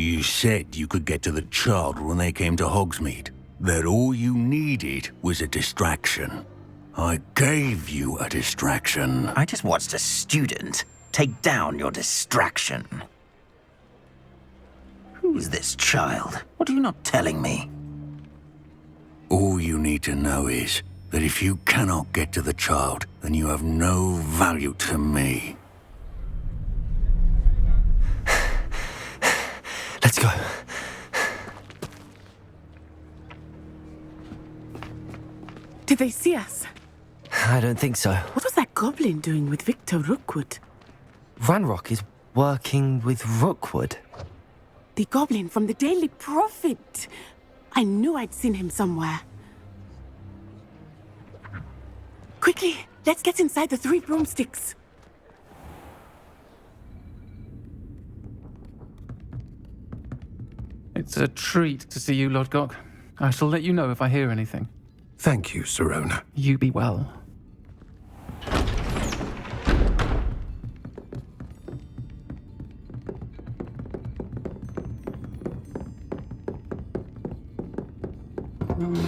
You said you could get to the child when they came to Hogsmeade. That all you needed was a distraction. I gave you a distraction. I just watched a student take down your distraction. Who's this child? What are you not telling me? All you need to know is that if you cannot get to the child, then you have no value to me. Let's go. Did they see us? I don't think so. What was that goblin doing with Victor Rookwood? Ranrock is working with Rookwood. The goblin from the Daily Prophet. I knew I'd seen him somewhere. Quickly, let's get inside the 3 broomsticks. It's a treat to see you, Lodgok. I shall let you know if I hear anything. Thank you, Sirona. You be well.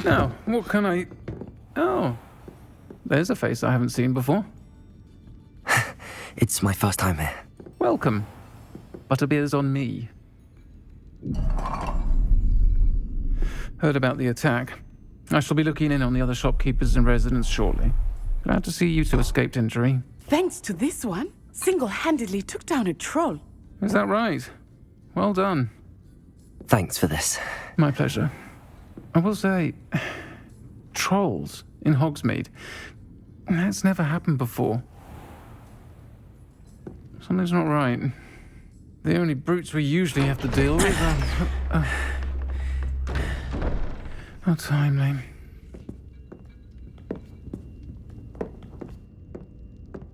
Now, what can I... Oh, there's a face I haven't seen before. It's my first time here. Welcome. Butterbeer's on me. Heard about the attack. I shall be looking in on the other shopkeepers and residents shortly. Glad to see you two escaped injury. Thanks to this one, single-handedly took down a troll. Is that right? Well done. Thanks for this. My pleasure. I will say, trolls in Hogsmeade. That's never happened before. Something's not right. The only brutes we usually have to deal with are... How timely.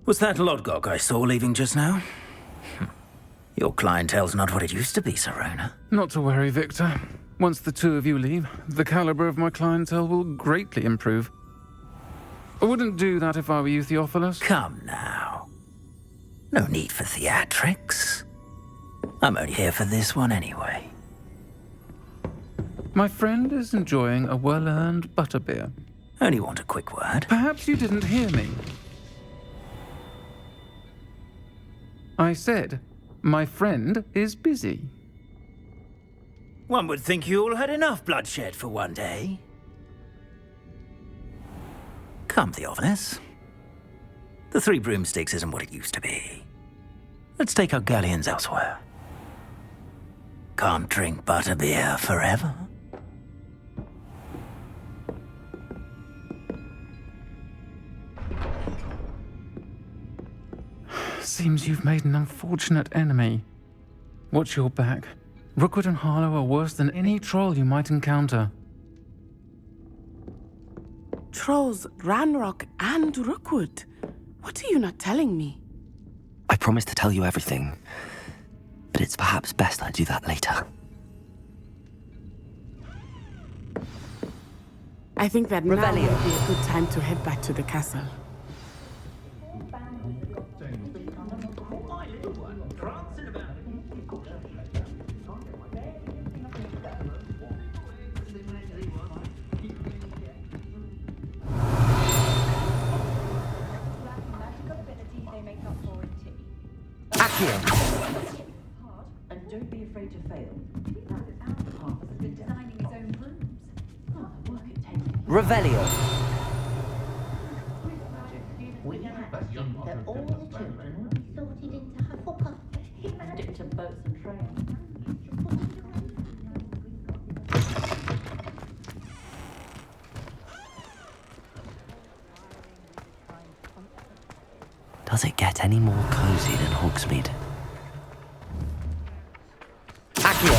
Was that Lodgok I saw leaving just now? Your clientele's not what it used to be, Sirona. Not to worry, Victor. Once the two of you leave, the caliber of my clientele will greatly improve. I wouldn't do that if I were you, Theophilus. Come now. No need for theatrics. I'm only here for this one anyway. My friend is enjoying a well-earned butterbeer. Only want a quick word. Perhaps you didn't hear me. I said, my friend is busy. One would think you all had enough bloodshed for one day. Come, Theophilus. The 3 broomsticks isn't what it used to be. Let's take our galleons elsewhere. Can't drink butterbeer forever. Seems you've made an unfortunate enemy. Watch your back. Rookwood and Harlow are worse than any troll you might encounter. Trolls, Ranrock, and Rookwood. What are you not telling me? I promise to tell you everything, but it's perhaps best I do that later. I think that now would be a good time to head back to the castle. And don't be afraid to fail. Designing his own rooms. Revelio. We have that all the children will be sorted into Hufflepuff. Stick to boats and trains. Does it get any more cozy than Hogsmeade? Accio!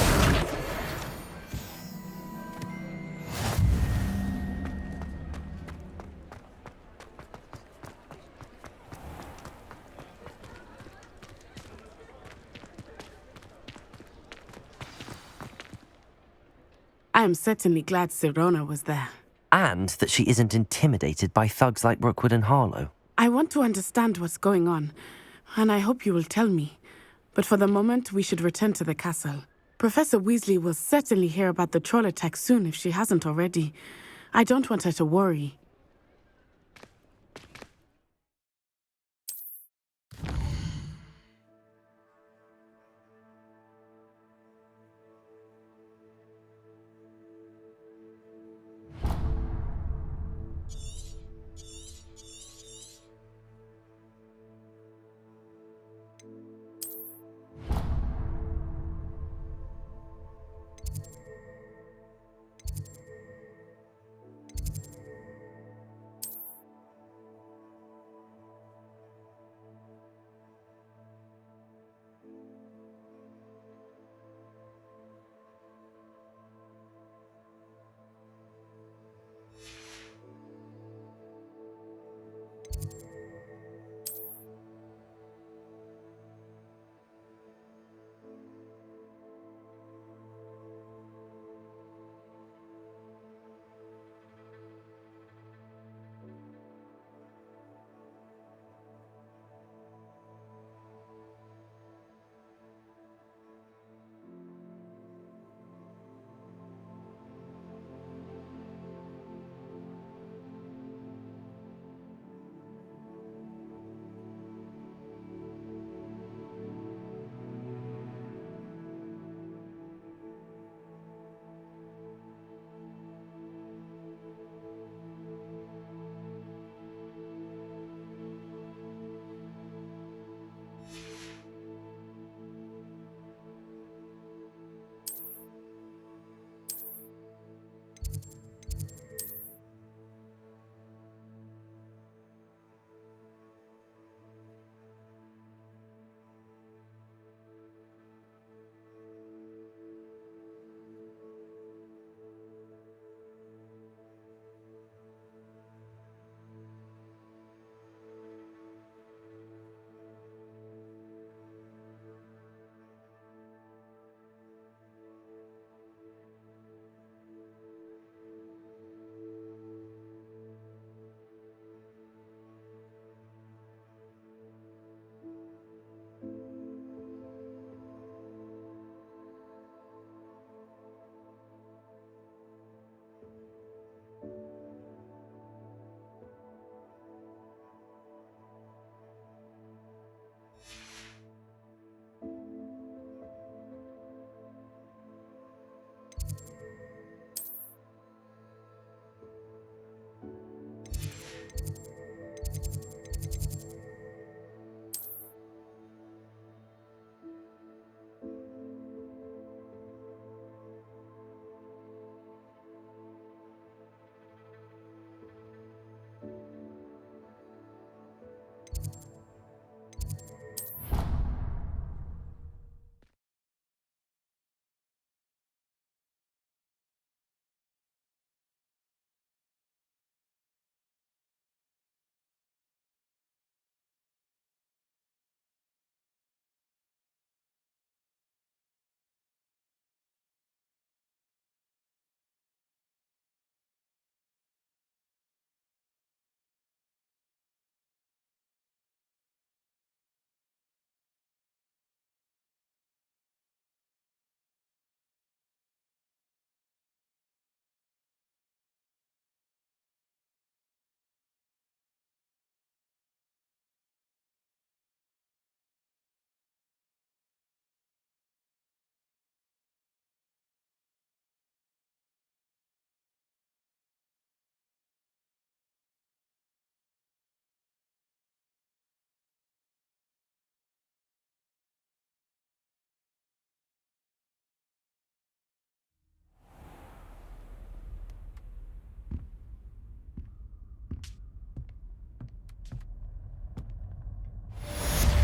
I am certainly glad Sirona was there. And that she isn't intimidated by thugs like Rookwood and Harlow. I want to understand what's going on, and I hope you will tell me. But for the moment, we should return to the castle. Professor Weasley will certainly hear about the troll attack soon if she hasn't already. I don't want her to worry.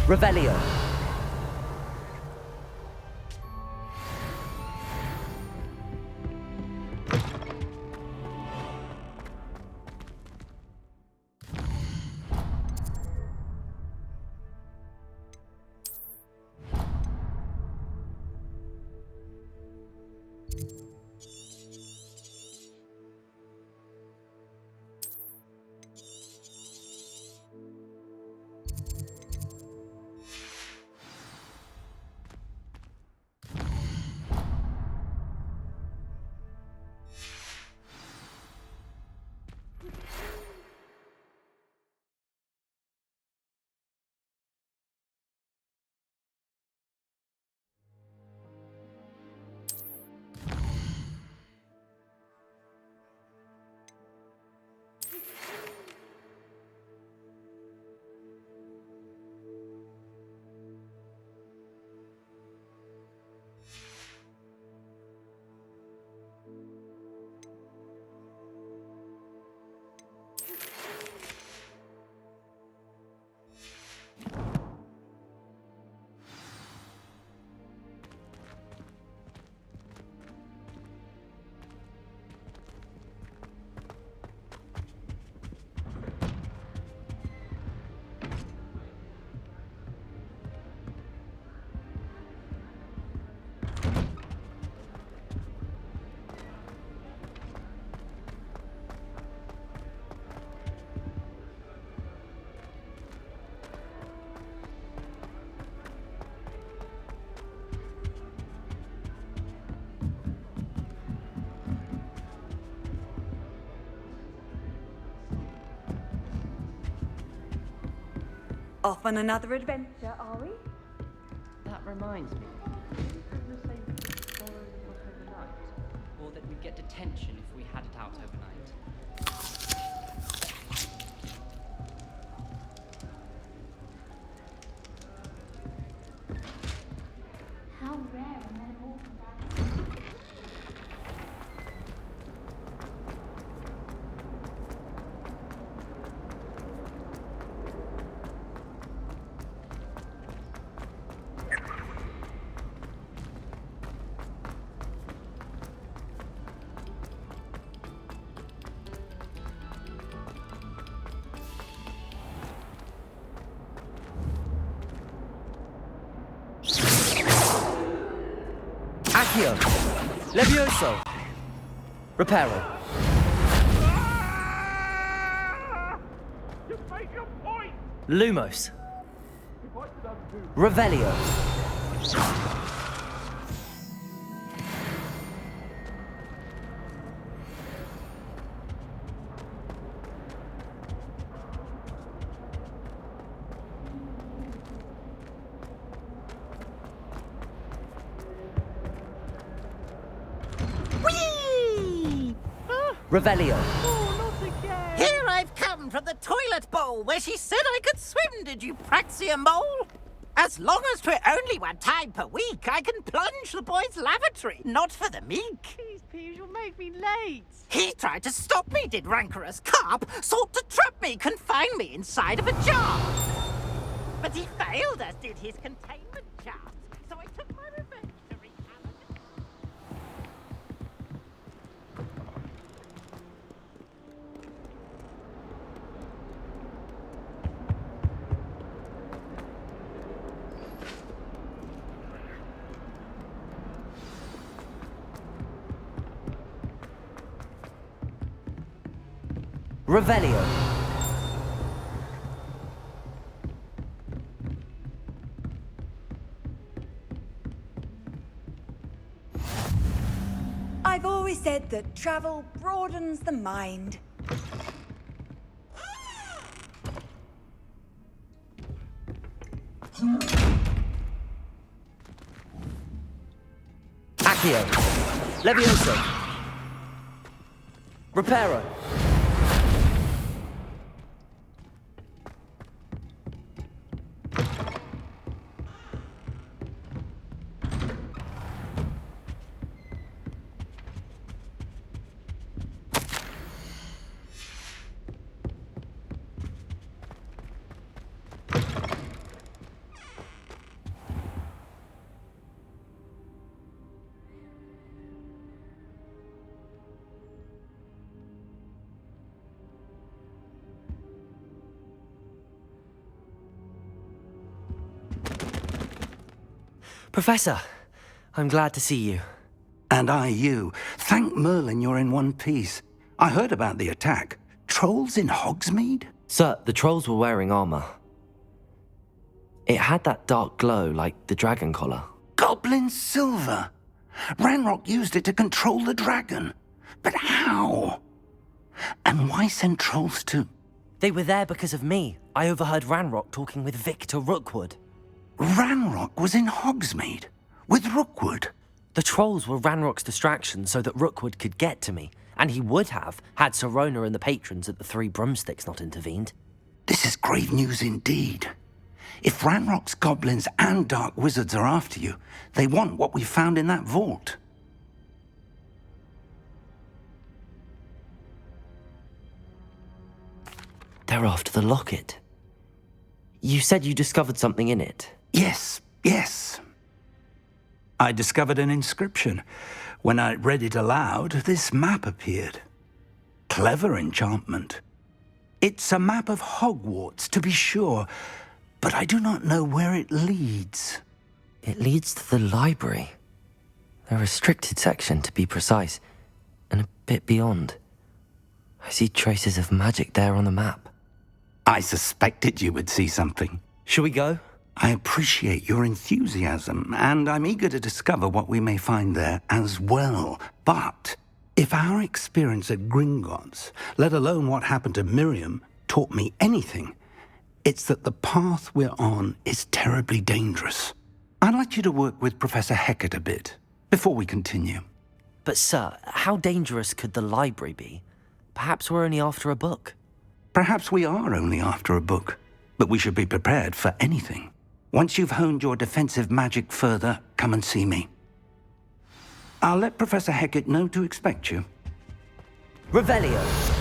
Revelio. Off on another adventure, are we? That reminds me. Didn't you say we could borrow the book overnight? Or that we'd get detention if we had it out overnight? How rare a metamorphosis that. Accio! Levioso! Reparo. You make a point! Lumos. Revelio. Revelio. Here I've come from the toilet bowl where she said I could swim, did you praxia mole? As long as 'twere only one time per week, I can plunge the boy's lavatory, not for the meek. Please, Pugio, you'll make me late. He tried to stop me, did rancorous carp, sought to trap me, confine me inside of a jar. But he failed, as did his containment charms, so I took my revenge to wreak havoc. Revelio. I've always said that travel broadens the mind. Accio. Levioso. Reparo. Professor, I'm glad to see you. And I you. Thank Merlin you're in one piece. I heard about the attack. Trolls in Hogsmeade? Sir, the trolls were wearing armor. It had that dark glow like the dragon collar. Goblin silver! Ranrock used it to control the dragon. But how? And why send trolls to... They were there because of me. I overheard Ranrock talking with Victor Rookwood. Ranrock was in Hogsmeade? With Rookwood? The trolls were Ranrock's distraction so that Rookwood could get to me. And he would have, had Sirona and the patrons at the Three Broomsticks not intervened. This is grave news indeed. If Ranrock's goblins and dark wizards are after you, they want what we found in that vault. They're after the locket. You said you discovered something in it. Yes. I discovered an inscription. When I read it aloud, this map appeared. Clever enchantment. It's a map of Hogwarts, to be sure, but I do not know where it leads. It leads to the library. A restricted section, to be precise, and a bit beyond. I see traces of magic there on the map. I suspected you would see something. Shall we go? I appreciate your enthusiasm, and I'm eager to discover what we may find there as well. But if our experience at Gringotts, let alone what happened to Miriam, taught me anything, It's that the path we're on is terribly dangerous. I'd like you to work with Professor Hecat a bit before we continue. But sir, how dangerous could the library be? Perhaps we're only after a book. Perhaps we are only after a book, but we should be prepared for anything. Once you've honed your defensive magic further, come and see me. I'll let Professor Hecat know to expect you. Revelio!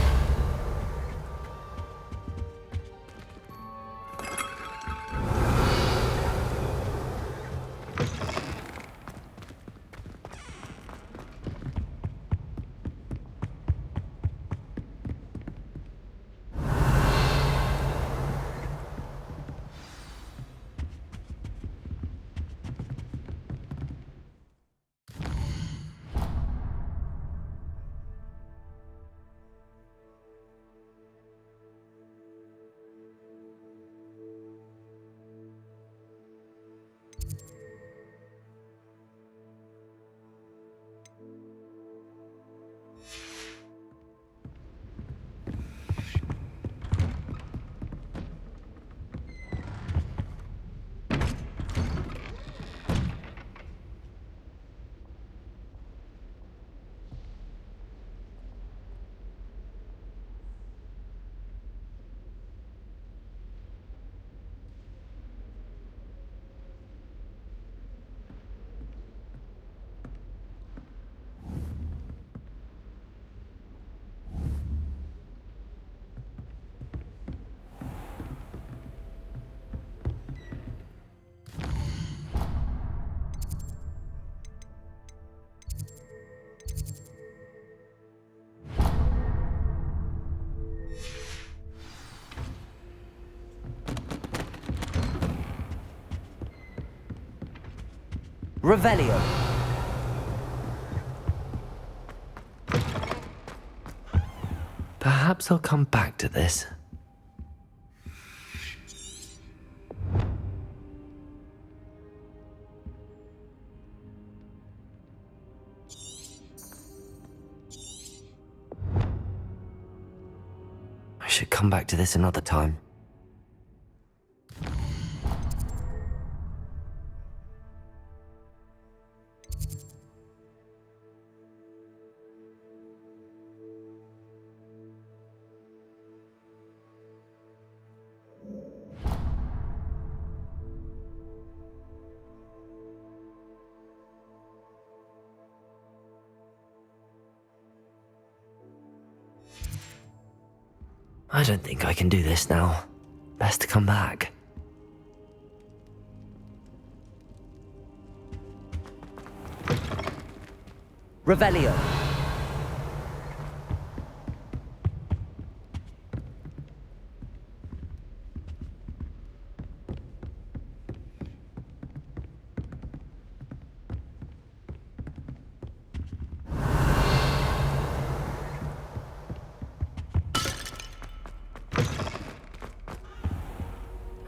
Revelio. Perhaps I'll come back to this. I should come back to this another time. I don't think I can do this now. Best to come back. Revelio.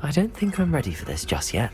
I don't think I'm ready for this just yet.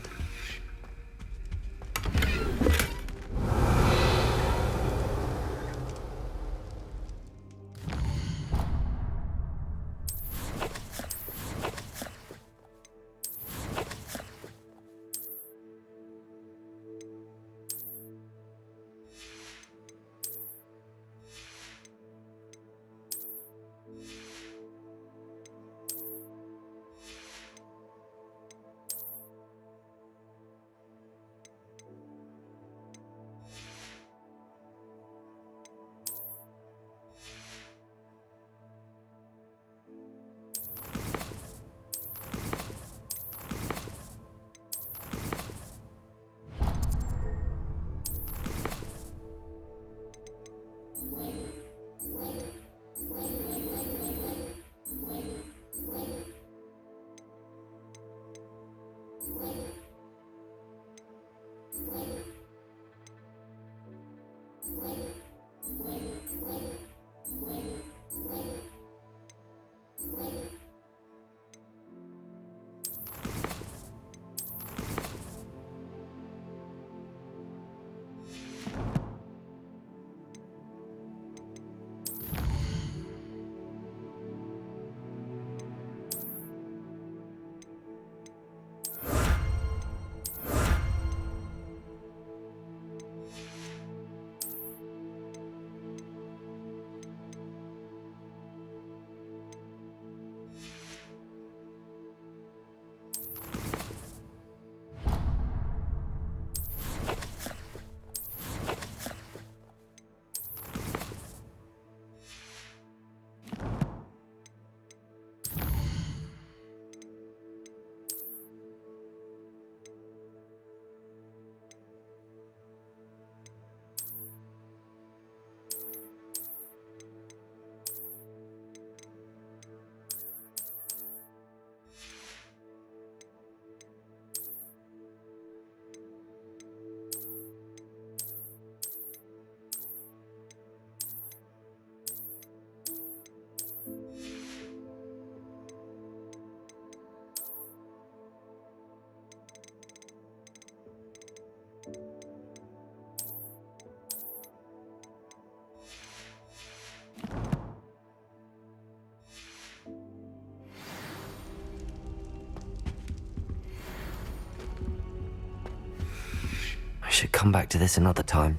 should come back to this another time.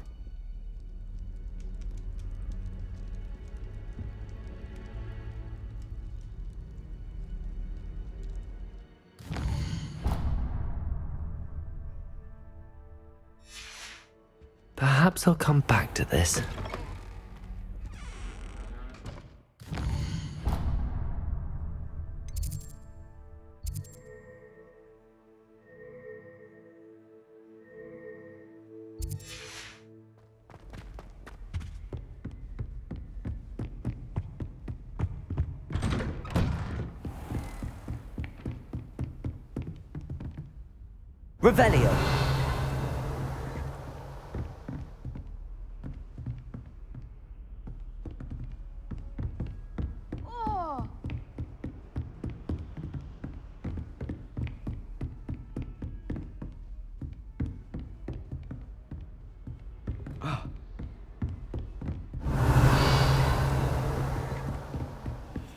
Perhaps I'll come back to this. Revelio. Oh.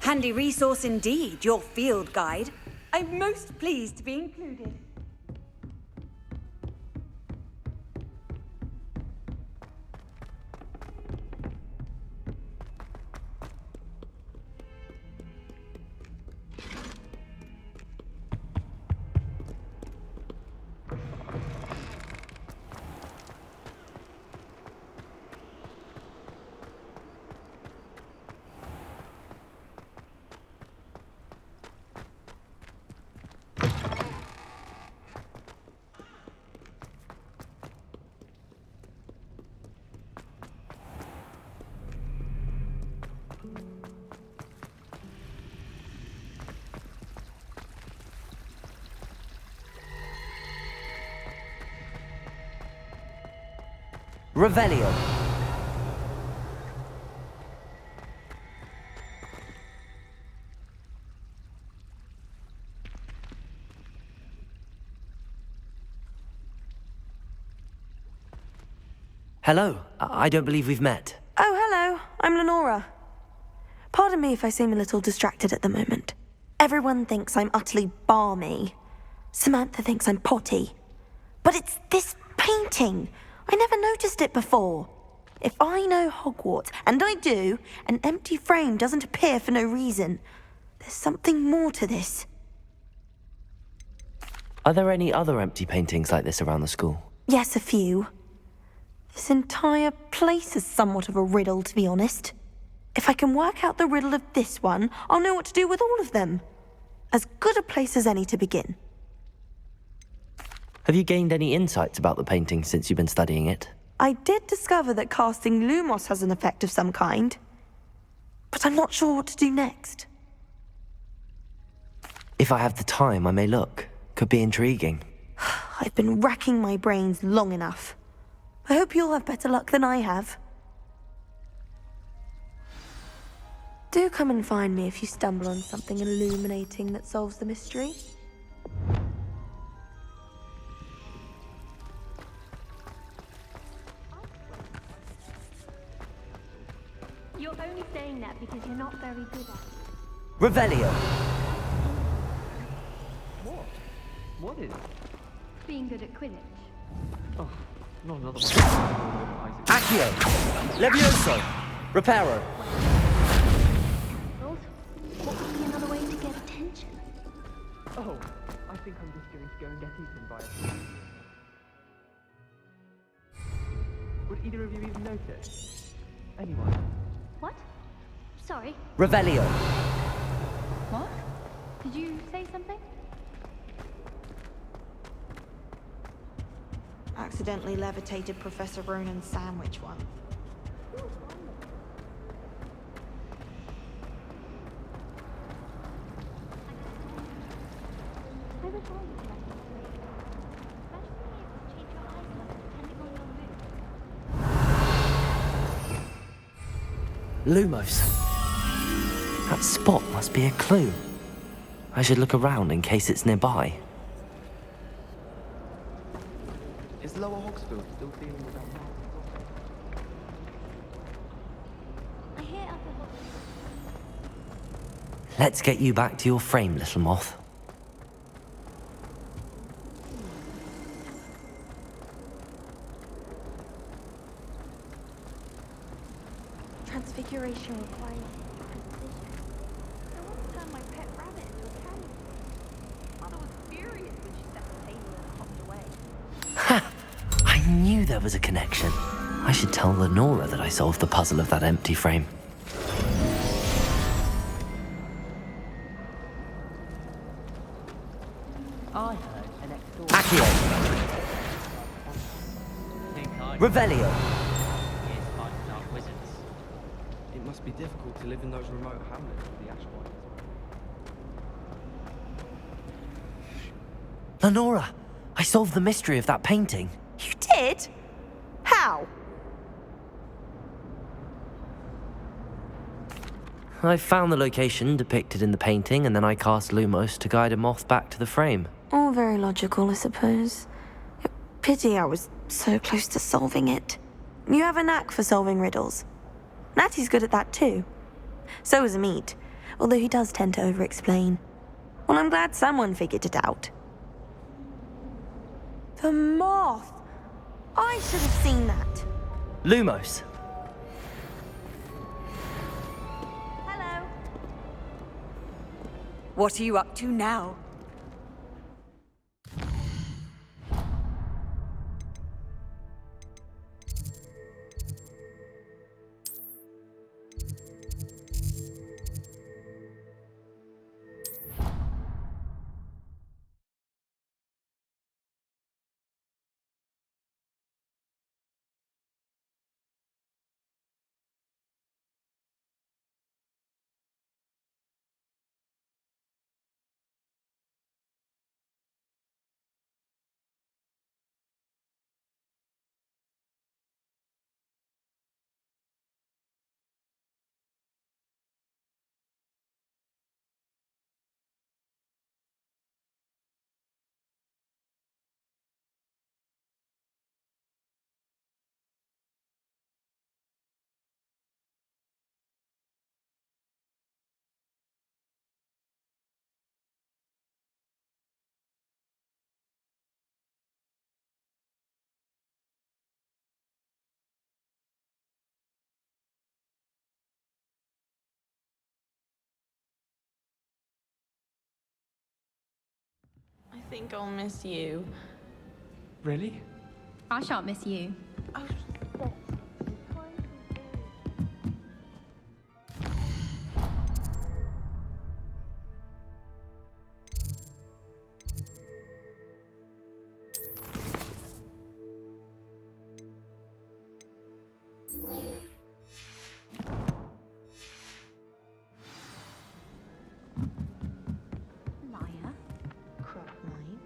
Handy resource indeed, your field guide. I'm most pleased to be included. Revelio. Hello. I don't believe we've met. Oh, hello. I'm Lenora. Pardon me if I seem a little distracted at the moment. Everyone thinks I'm utterly balmy. Samantha thinks I'm potty. But it's this painting. I never noticed it before. If I know Hogwarts, and I do, an empty frame doesn't appear for no reason. There's something more to this. Are there any other empty paintings like this around the school? Yes, a few. This entire place is somewhat of a riddle, to be honest. If I can work out the riddle of this one, I'll know what to do with all of them. As good a place as any to begin. Have you gained any insights about the painting since you've been studying it? I did discover that casting Lumos has an effect of some kind. But I'm not sure what to do next. If I have the time, I may look. Could be intriguing. I've been racking my brains long enough. I hope you'll have better luck than I have. Do come and find me if you stumble on something illuminating that solves the mystery. You're only saying that because you're not very good at it. Revelio. What? What is? Being good at Quidditch. Oh, not another one. Accio. Levioso. Reparo. Well, what would be another way to get attention? Oh, I think I'm just going to go and get eaten by a snake. Would either of you even notice? Anyone? What? Sorry. Revelio. What? Did you say something? Accidentally levitated Professor Ronan's sandwich one. I was always like this way. Especially if you change your eyes depending on your mood. Lumos. That spot must be a clue. I should look around in case it's nearby. Is Lower Hogsfield still dealing with that man? I hear other Let's get you back to your frame, little moth. Construction requires precision. I once turned my pet rabbit into a cannon. Mother was furious when she set the table and hopped away. Ha! I knew there was a connection. I should tell Lenora that I solved the puzzle of that empty frame. I heard an extra. Accio! Revelio! Is fighting dark wizards. It must be difficult to live in those remote hamlets with the ash white. Lenora! I solved the mystery of that painting. You did? How? I found the location depicted in the painting, and then I cast Lumos to guide a moth back to the frame. All very logical, I suppose. Pity I was so close to solving it. You have a knack for solving riddles. Natty's good at that too. So is Amit, although he does tend to over-explain. Well, I'm glad someone figured it out. The moth! I should have seen that. Lumos! Hello. What are you up to now? I think I'll miss you. Really? I shan't miss you. Liar. Crook mind.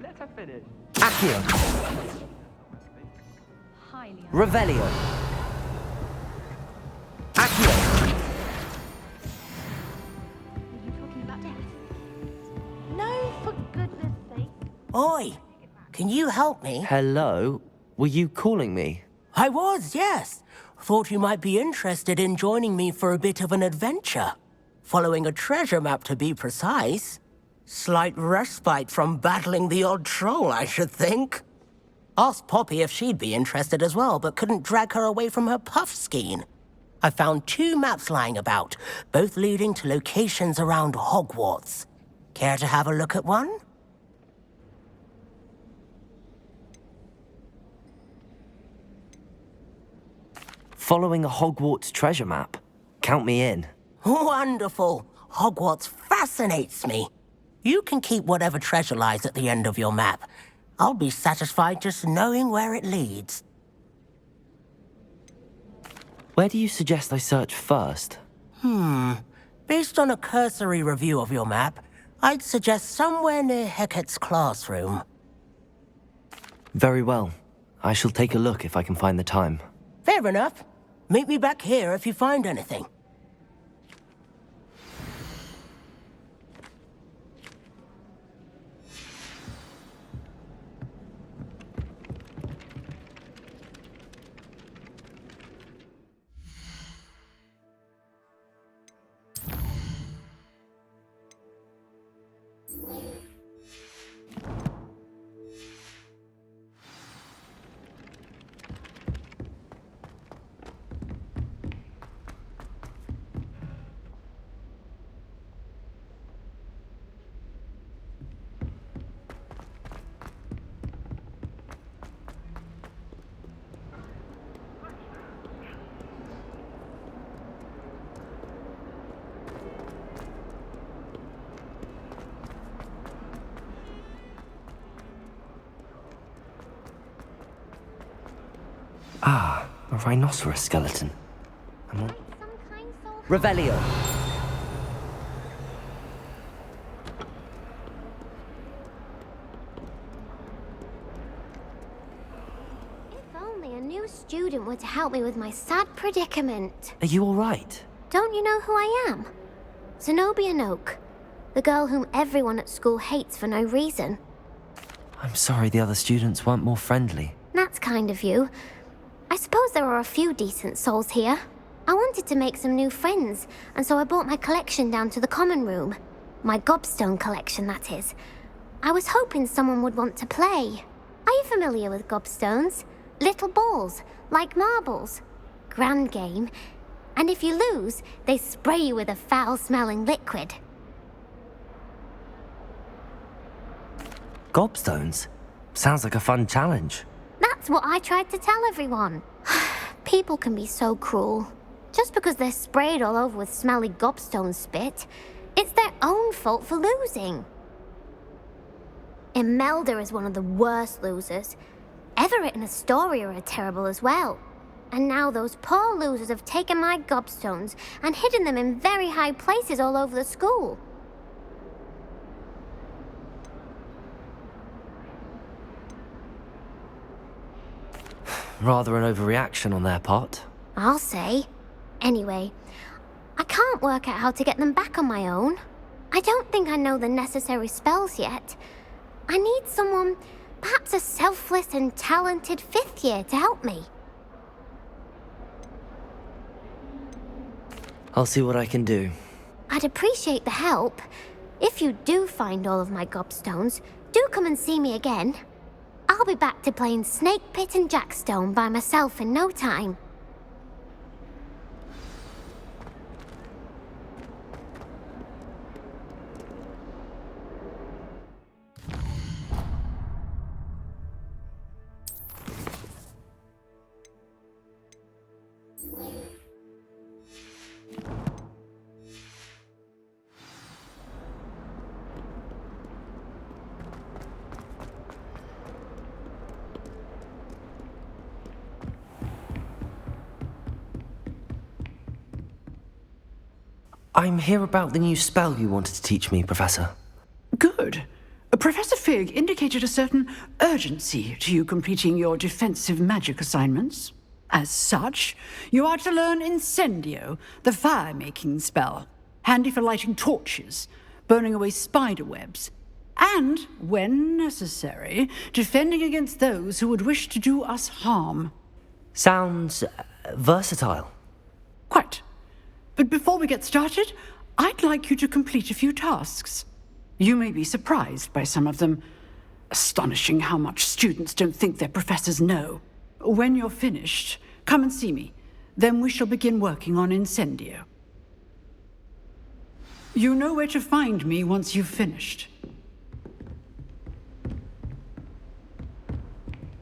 Let her finish. Accio! Highly Revelio! Accio! Are you talking about death? No, for goodness sake. Oi, can you help me? Hello? Were you calling me? I was, yes. Thought you might be interested in joining me for a bit of an adventure. Following a treasure map, to be precise. Slight respite from battling the odd troll, I should think. Asked Poppy if she'd be interested as well, but couldn't drag her away from her puff skein. I found 2 maps lying about, both leading to locations around Hogwarts. Care to have a look at one? Following a Hogwarts treasure map? Count me in. Wonderful. Hogwarts fascinates me. You can keep whatever treasure lies at the end of your map. I'll be satisfied just knowing where it leads. Where do you suggest I search first? Based on a cursory review of your map, I'd suggest somewhere near Hecat's classroom. Very well. I shall take a look if I can find the time. Fair enough. Meet me back here if you find anything. Ah, a rhinoceros skeleton. Revelio. If only a new student were to help me with my sad predicament. Are you all right? Don't you know who I am? Zenobia Noak, the girl whom everyone at school hates for no reason. I'm sorry the other students weren't more friendly. That's kind of you. I suppose there are a few decent souls here. I wanted to make some new friends, and so I brought my collection down to the common room. My gobstone collection, that is. I was hoping someone would want to play. Are you familiar with gobstones? Little balls, like marbles. Grand game. And if you lose, they spray you with a foul-smelling liquid. Gobstones? Sounds like a fun challenge. That's what I tried to tell everyone. People can be so cruel. Just because they're sprayed all over with smelly gobstone spit, it's their own fault for losing. Imelda is one of the worst losers. Everett and Astoria are terrible as well. And now those poor losers have taken my gobstones and hidden them in very high places all over the school. Rather an overreaction on their part. I'll say. Anyway, I can't work out how to get them back on my own. I don't think I know the necessary spells yet. I need someone, perhaps a selfless and talented 5th year to help me. I'll see what I can do. I'd appreciate the help. If you do find all of my gobstones, do come and see me again. I'll be back to playing Snake Pit and Jackstone by myself in no time. I'm here about the new spell you wanted to teach me, Professor. Good. Professor Fig indicated a certain urgency to you completing your defensive magic assignments. As such, you are to learn Incendio, the fire-making spell, handy for lighting torches, burning away spider webs, and, when necessary, defending against those who would wish to do us harm. Sounds versatile. Quite. But before we get started, I'd like you to complete a few tasks. You may be surprised by some of them. Astonishing how much students don't think their professors know. When you're finished, come and see me. Then we shall begin working on Incendio. You know where to find me once you've finished.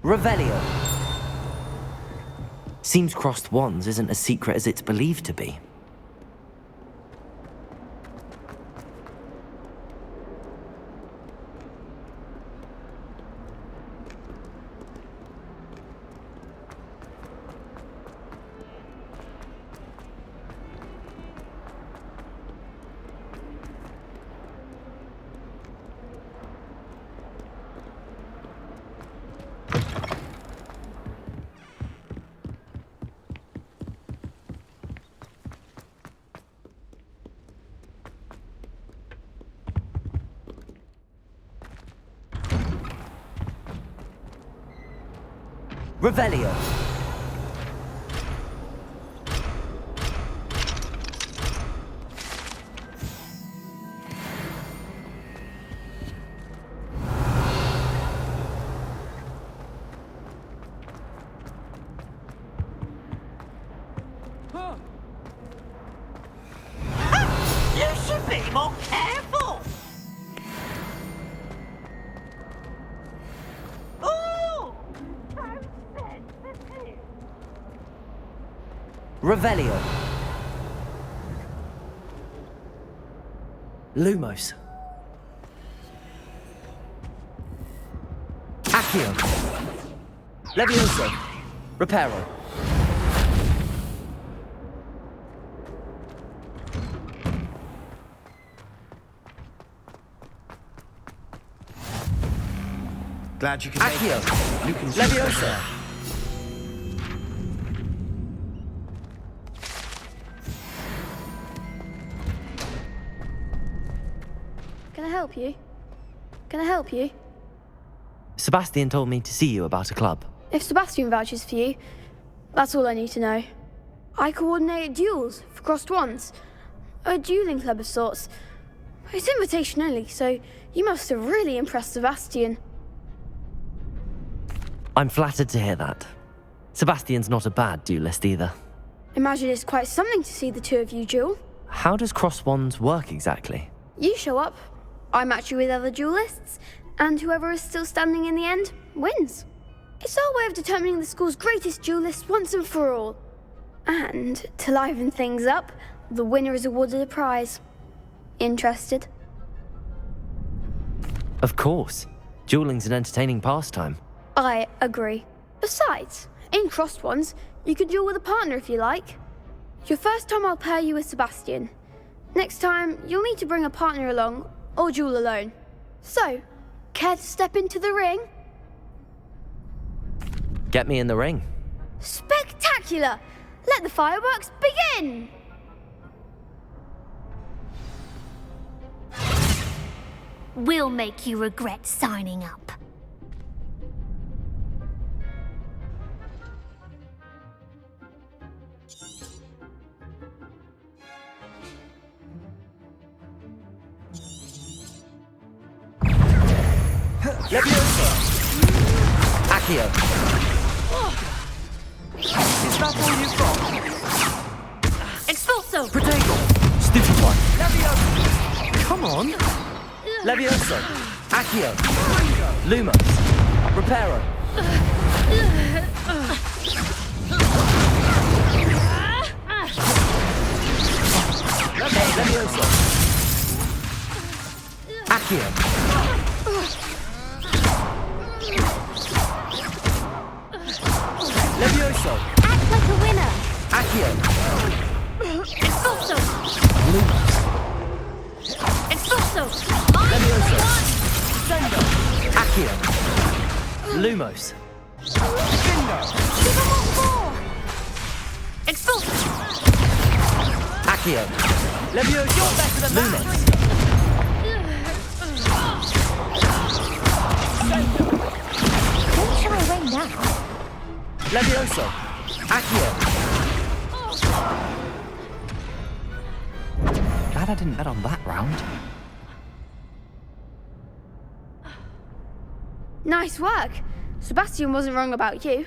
Revelio. Seems crossed wands isn't as secret as it's believed to be. Revelio. You should be more careful. Ooh! Revelio. Lumos. Accio. Levioso. Reparo. Glad you could make Accio. it. You can Leviosa. Can I help you? Can I help you? Sebastian told me to see you about a club. If Sebastian vouches for you, that's all I need to know. I coordinate duels for crossed ones. A dueling club of sorts. It's invitation only, so you must have really impressed Sebastian. I'm flattered to hear that. Sebastian's not a bad duelist either. Imagine it's quite something to see the two of you duel. How does cross wands work exactly? You show up, I match you with other duelists, and whoever is still standing in the end wins. It's our way of determining the school's greatest duelist once and for all. And to liven things up, the winner is awarded a prize. Interested? Of course. Dueling's an entertaining pastime. I agree. Besides, in crossed ones, you can duel with a partner if you like. Your first time I'll pair you with Sebastian. Next time, you'll need to bring a partner along, or duel alone. So, care to step into the ring? Get me in the ring. Spectacular! Let the fireworks begin! We'll make you regret signing up. Leviosa! Accio! Is that all you've got? Expulso! Protego! Stupid one! Leviosa! Come on! Leviosa! Accio! Lumos! Reparo! Leviosa! Accio! Levioso! Act like a winner! Accio! Expulso! Lumos! Expulso! Levioso! Accio! Lumos! Give him what for! Expulso! Accio! Levioso! You're better than Lumos! Don't shy away now. Levioso! Accio! Glad I didn't bet on that round. Nice work. Sebastian wasn't wrong about you.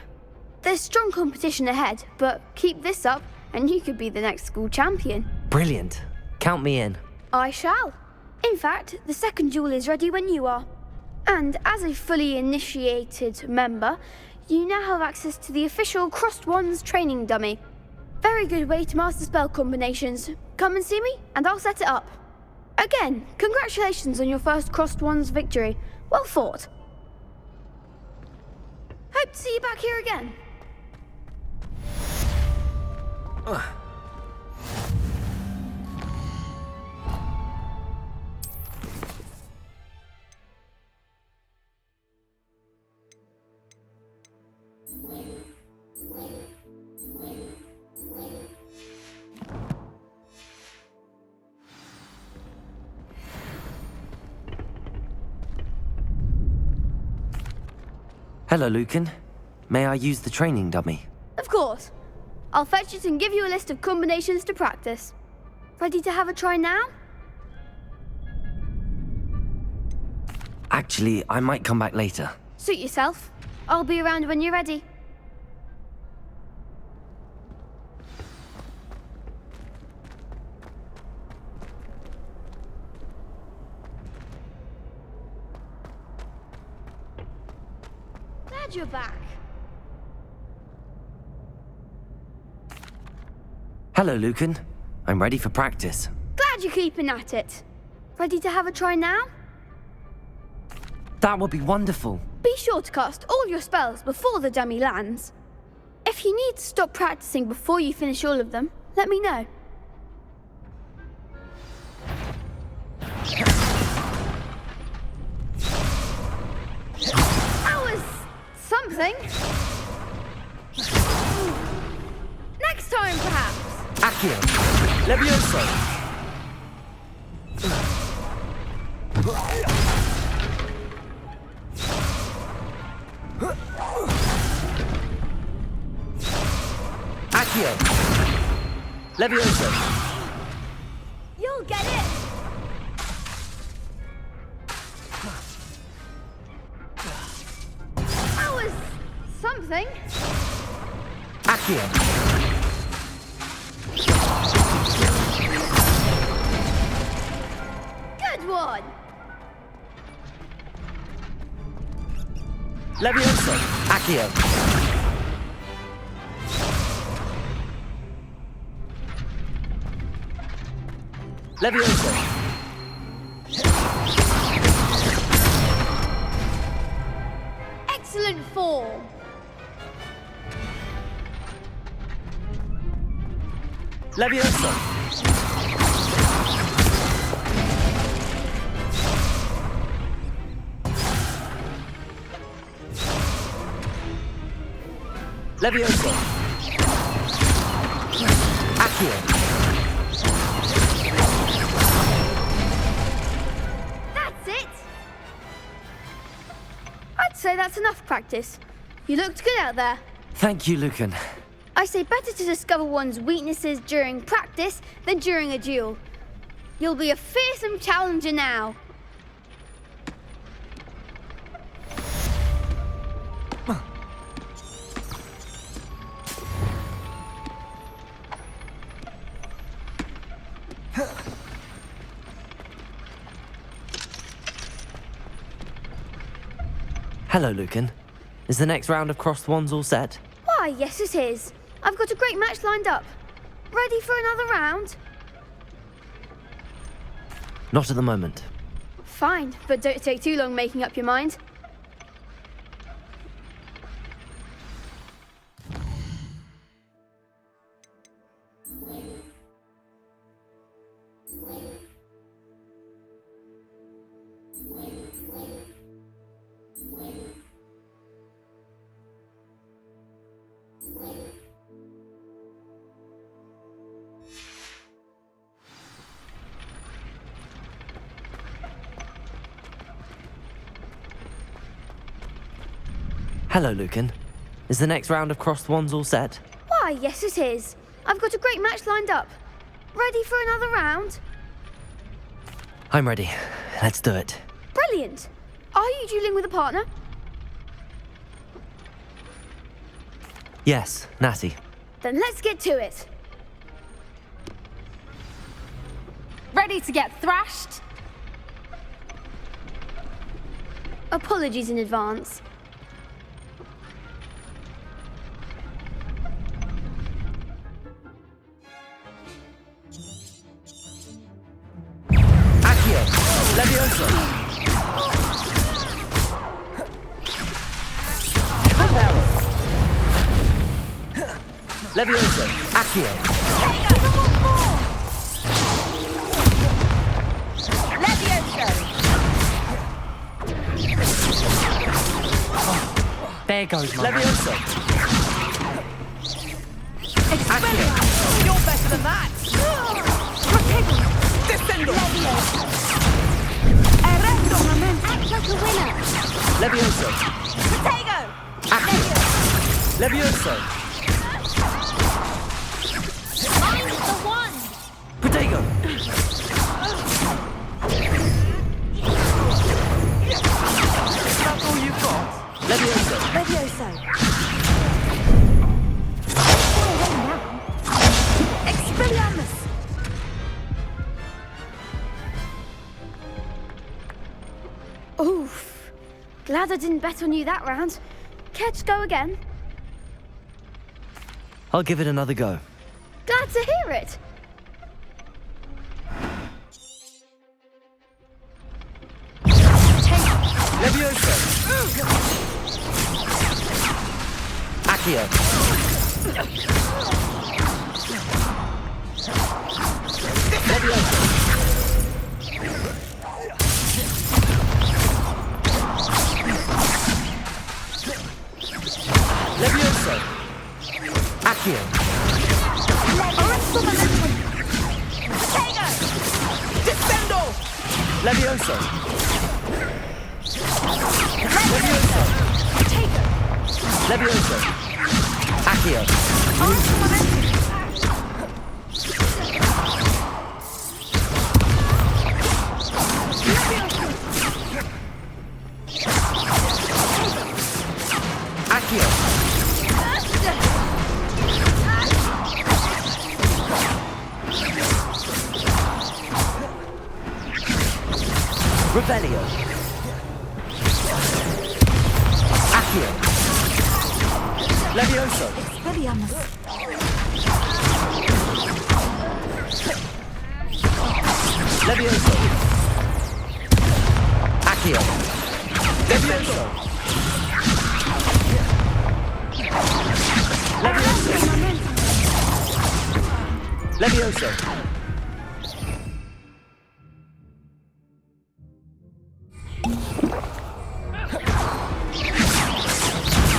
There's strong competition ahead, but keep this up and you could be the next school champion. Brilliant. Count me in. I shall. In fact, the second duel is ready when you are. And as a fully initiated member, you now have access to the official Crossed Wands training dummy. Very good way to master spell combinations. Come and see me, and I'll set it up. Again, congratulations on your first Crossed Wands victory. Well fought. Hope to see you back here again. Hello, Lucan. May I use the training dummy? Of course. I'll fetch it and give you a list of combinations to practice. Ready to have a try now? Actually, I might come back later. Suit yourself. I'll be around when you're ready. Glad you're back. Hello, Lucan. I'm ready for practice. Glad you're keeping at it. Ready to have a try now? That would be wonderful. Be sure to cast all your spells before the dummy lands. If If you need to stop practicing before you finish all of them, let me know. That was something. Next time, perhaps. Accio. Levioso. Accio. Levioso. You'll get it. That was something. Accio. Good one. Levioso. Accio. Levioso. Excellent form. Levioso. Levioso. Accio. That's it. I'd say that's enough practice. You looked good out there. Thank you, Lucan. I say better to discover one's weaknesses during practice than during a duel. You'll be a fearsome challenger now. Hello, Lucan. Is the next round of crossed wands all set? Why, yes it is. I've got a great match lined up. Ready for another round? Not at the moment. Fine, but don't take too long making up your mind. Hello, Lucan. Is the next round of crossed wands all set? Why, yes it is. I've got a great match lined up. Ready for another round? I'm ready. Let's do it. Brilliant. Are you dueling with a partner? Yes, Natty. Then let's get to it. Ready to get thrashed? Apologies in advance. Accio. Levioso. Levioso. Accio. There goes my Levioso. Accio. You're better than that. Descendo. Act like a winner. Levioso. Potato. Accio. Levioso. I'm the one. Potato. That's all you've got. Levioso. Levioso. Expelliarmus. Oof. Glad I didn't bet on you that round. Care to go again? I'll give it another go. Glad to hear it. Levioso. Accio. Levioso. Accio. Descendo! Levioso. Levioso. Levioso. Accio. Accio. Revelio. Accio. Levioso. Expelliarmus. Levioso. Accio. Levioso. Levioso. Levioso.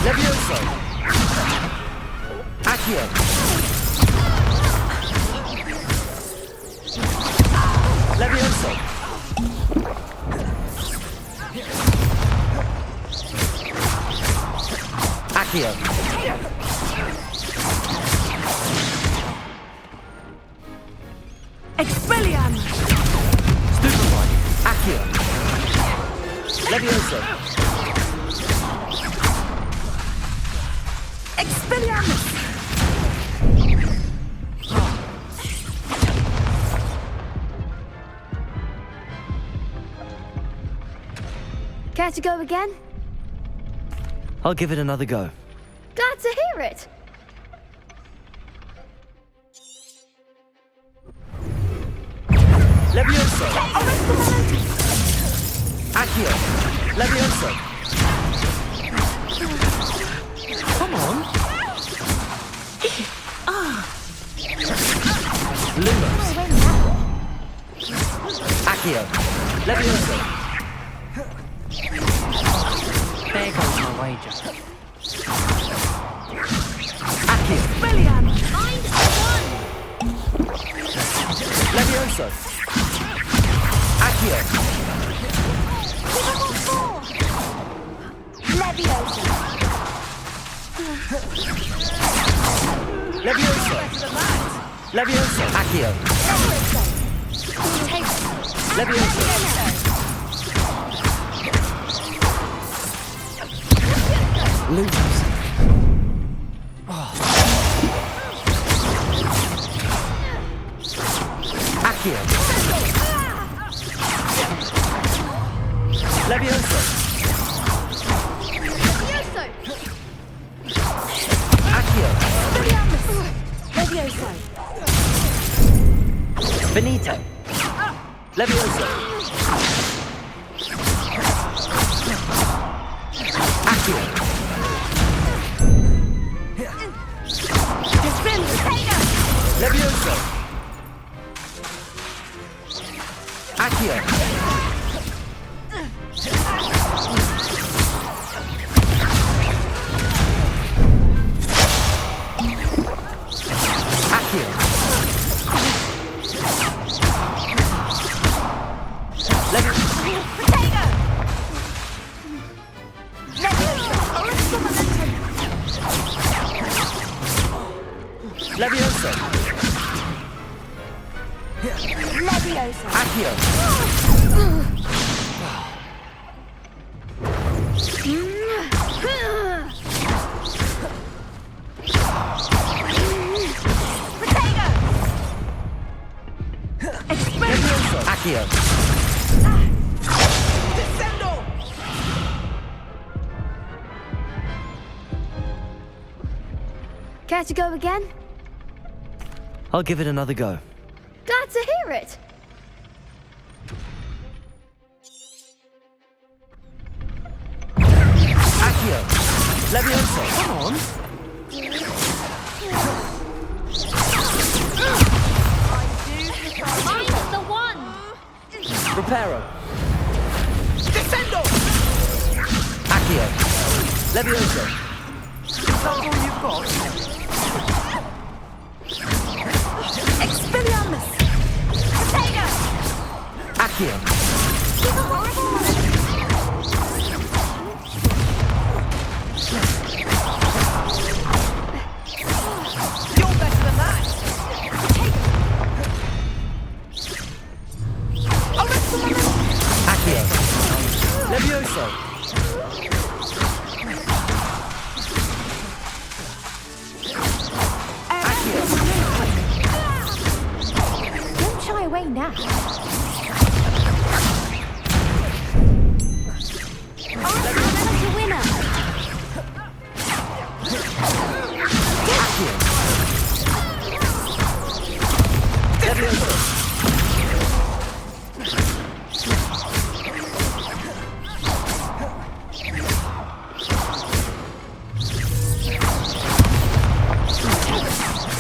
Levioso. Accio. Levioso. Accio. Expelliarmus. Stupefy. Accio. Levioso. Expelliarmus. Care to go again? I'll give it another go. Glad to hear it. Levioso. Accio. Levioso. Come on. Lumos. Accio. Levioso. There goes my wager. Accio. Expelliarmus. Find one! Levioso. Accio. Levioso. Levioso. Levioso. Accio. Levioso. Lumos. Accio. Levioso. Accio. Levioso. Benito. Levioso. Accio. Levioso. Accio. Accio. Levioso. Levioso. Accio. Levioso. Accio. Descendo! Care to go again? I'll give it another go. Glad to hear it. Accio. Levioso. Come on. Reparo. Descendo! Accio. Levioso. That's all you've got? Expelliarmus! Potato! Accio. You're better than that! Accio. Levioso. Don't shy away now. The winner.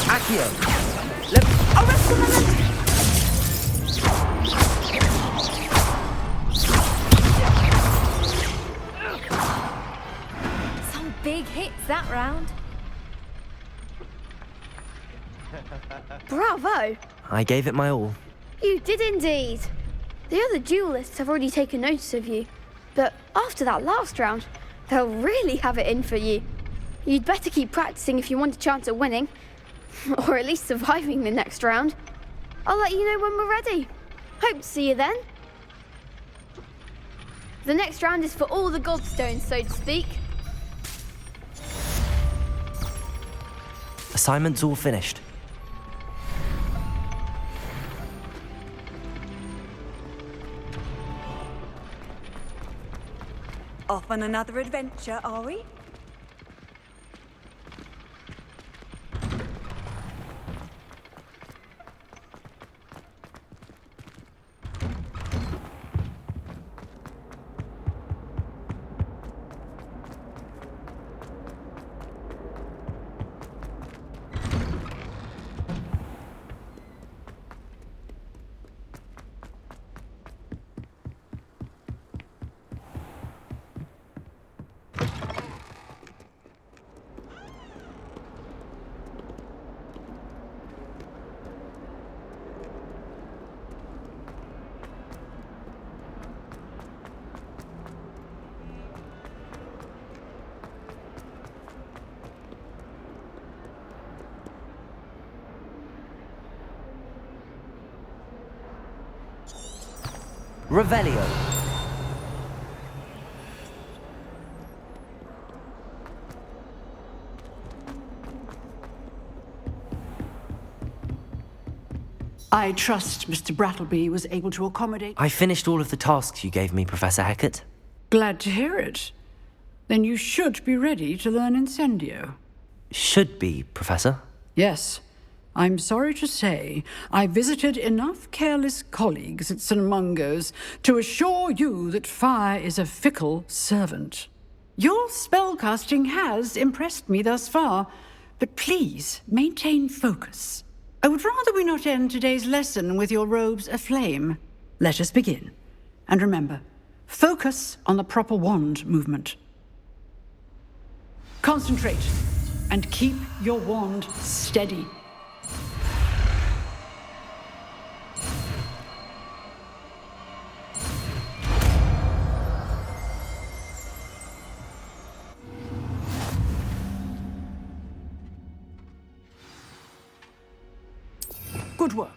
Accio. Some big hits that round. Bravo! I gave it my all. You did indeed. The other duelists have already taken notice of you, but after that last round, they'll really have it in for you. You'd better keep practicing if you want a chance at winning, or at least surviving the next round. I'll let you know when we're ready. Hope to see you then. The next round is for all the godstones, so to speak. Assignment's all finished. Off on another adventure, are we? Revelio. I trust Mr. Brattleby was able to accommodate... I finished all of the tasks you gave me, Professor Hecat. Glad to hear it. Then you should be ready to learn Incendio. Should be, Professor. Yes. I'm sorry to say, I visited enough careless colleagues at St. Mungo's to assure you that fire is a fickle servant. Your spellcasting has impressed me thus far, but please maintain focus. I would rather we not end today's lesson with your robes aflame. Let us begin. And remember, focus on the proper wand movement. Concentrate, and keep your wand steady. Good work.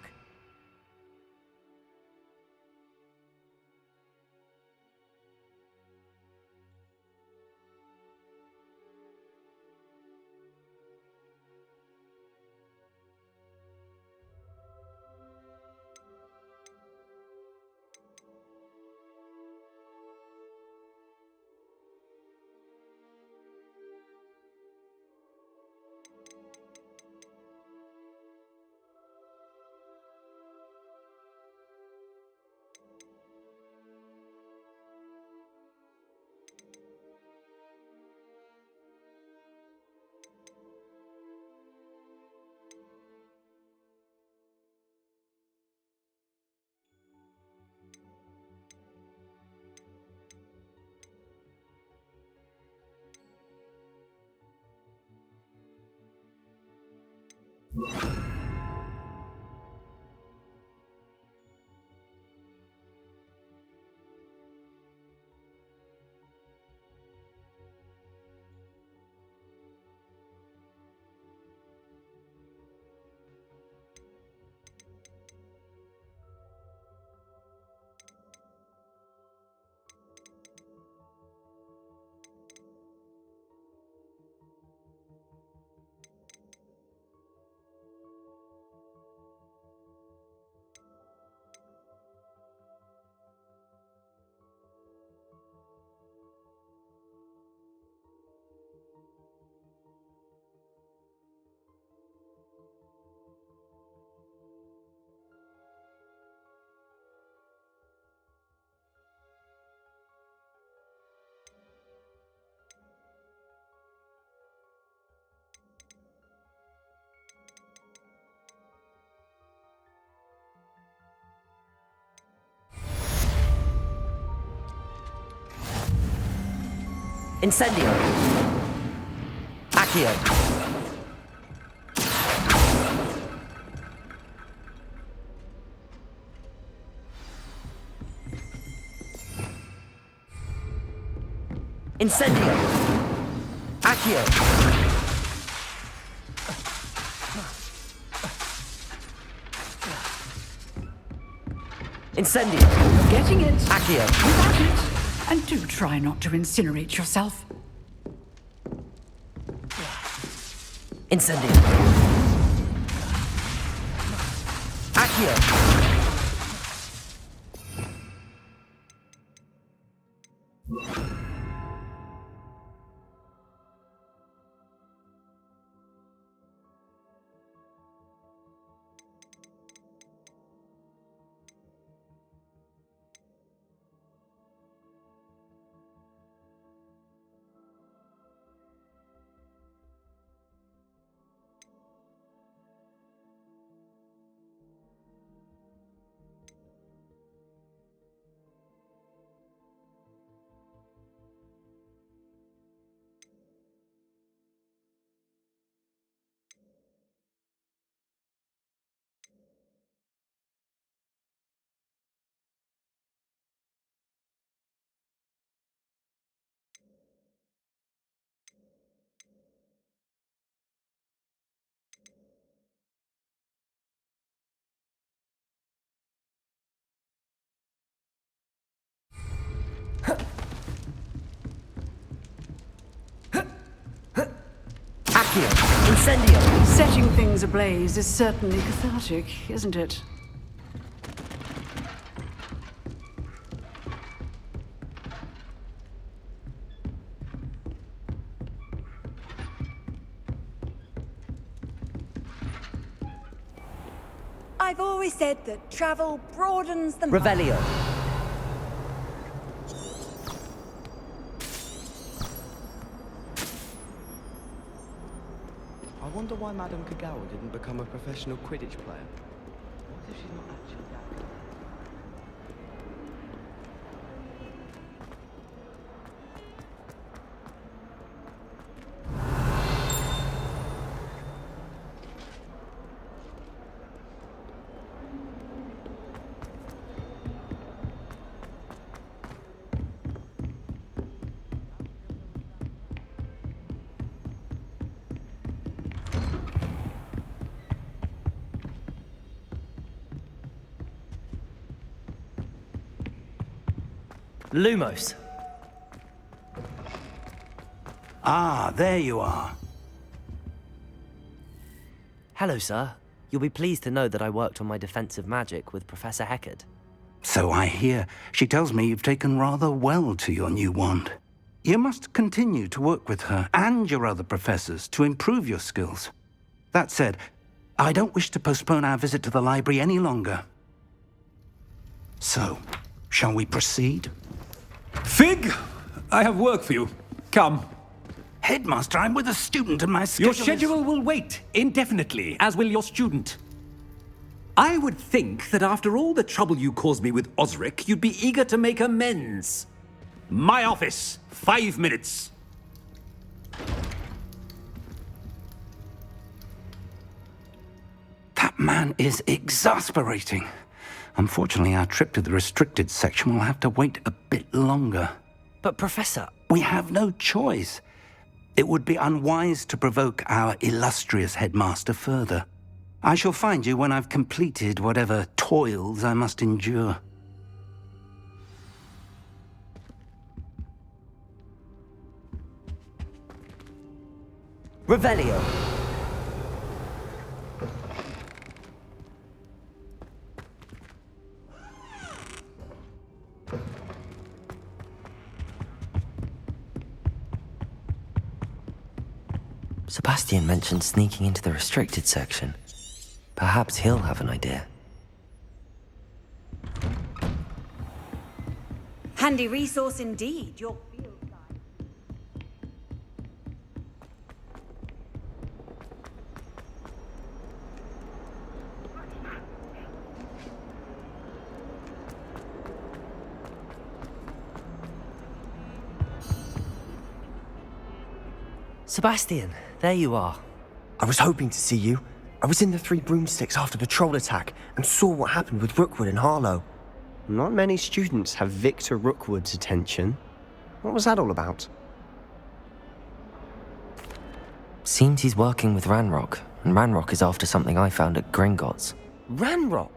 Incendio. Accio. Incendio. Accio. Incendio. You're getting it. Accio. You got it. And do try not to incinerate yourself. Incendio. Accio. Incendio. Setting things ablaze is certainly cathartic, isn't it? I've always said that travel broadens the mind. Revelio. I wonder why Madame Kagawa didn't become a professional Quidditch player. What if she's not actually that good? Lumos. Ah, there you are. Hello, sir. You'll be pleased to know that I worked on my defensive magic with Professor Heckard. So I hear. She tells me you've taken rather well to your new wand. You must continue to work with her and your other professors to improve your skills. That said, I don't wish to postpone our visit to the library any longer. So, shall we proceed? Fig, I have work for you. Come. Headmaster, I'm with a student and my schedule Your schedule will wait indefinitely, as will your student. I would think that after all the trouble you caused me with Osric, you'd be eager to make amends. My office, 5 minutes. That man is exasperating. Unfortunately, our trip to the restricted section will have to wait a bit longer. But, Professor... We have no choice. It would be unwise to provoke our illustrious headmaster further. I shall find you when I've completed whatever toils I must endure. Revelio. Sebastian mentioned sneaking into the restricted section. Perhaps he'll have an idea. Handy resource indeed, your field guide. Sebastian, there you are. I was hoping to see you. I was in the Three Broomsticks after the troll attack and saw what happened with Rookwood and Harlow. Not many students have Victor Rookwood's attention. What was that all about? Seems he's working with Ranrock, and Ranrock is after something I found at Gringotts. Ranrock?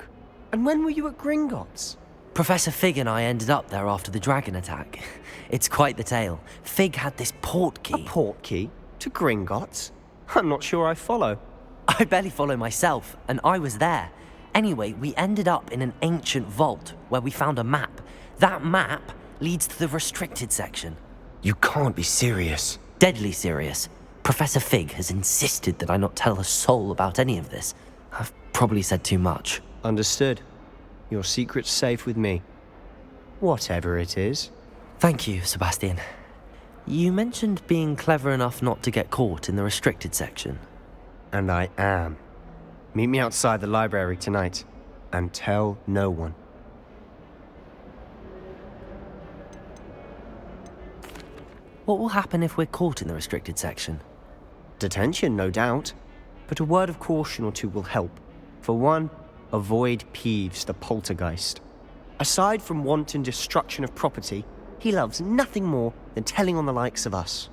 And when were you at Gringotts? Professor Fig and I ended up there after the dragon attack. It's quite the tale. Fig had this port key. A port key? To Gringotts? I'm not sure I follow. I barely follow myself, and I was there. Anyway, we ended up in an ancient vault where we found a map. That map leads to the restricted section. You can't be serious. Deadly serious. Professor Fig has insisted that I not tell a soul about any of this. I've probably said too much. Understood. Your secret's safe with me. Whatever it is. Thank you, Sebastian. You mentioned being clever enough not to get caught in the restricted section. And I am. Meet me outside the library tonight, and tell no one. What will happen if we're caught in the restricted section? Detention, no doubt. But a word of caution or two will help. For one, avoid Peeves, the poltergeist. Aside from wanton destruction of property, he loves nothing more than telling on the likes of us.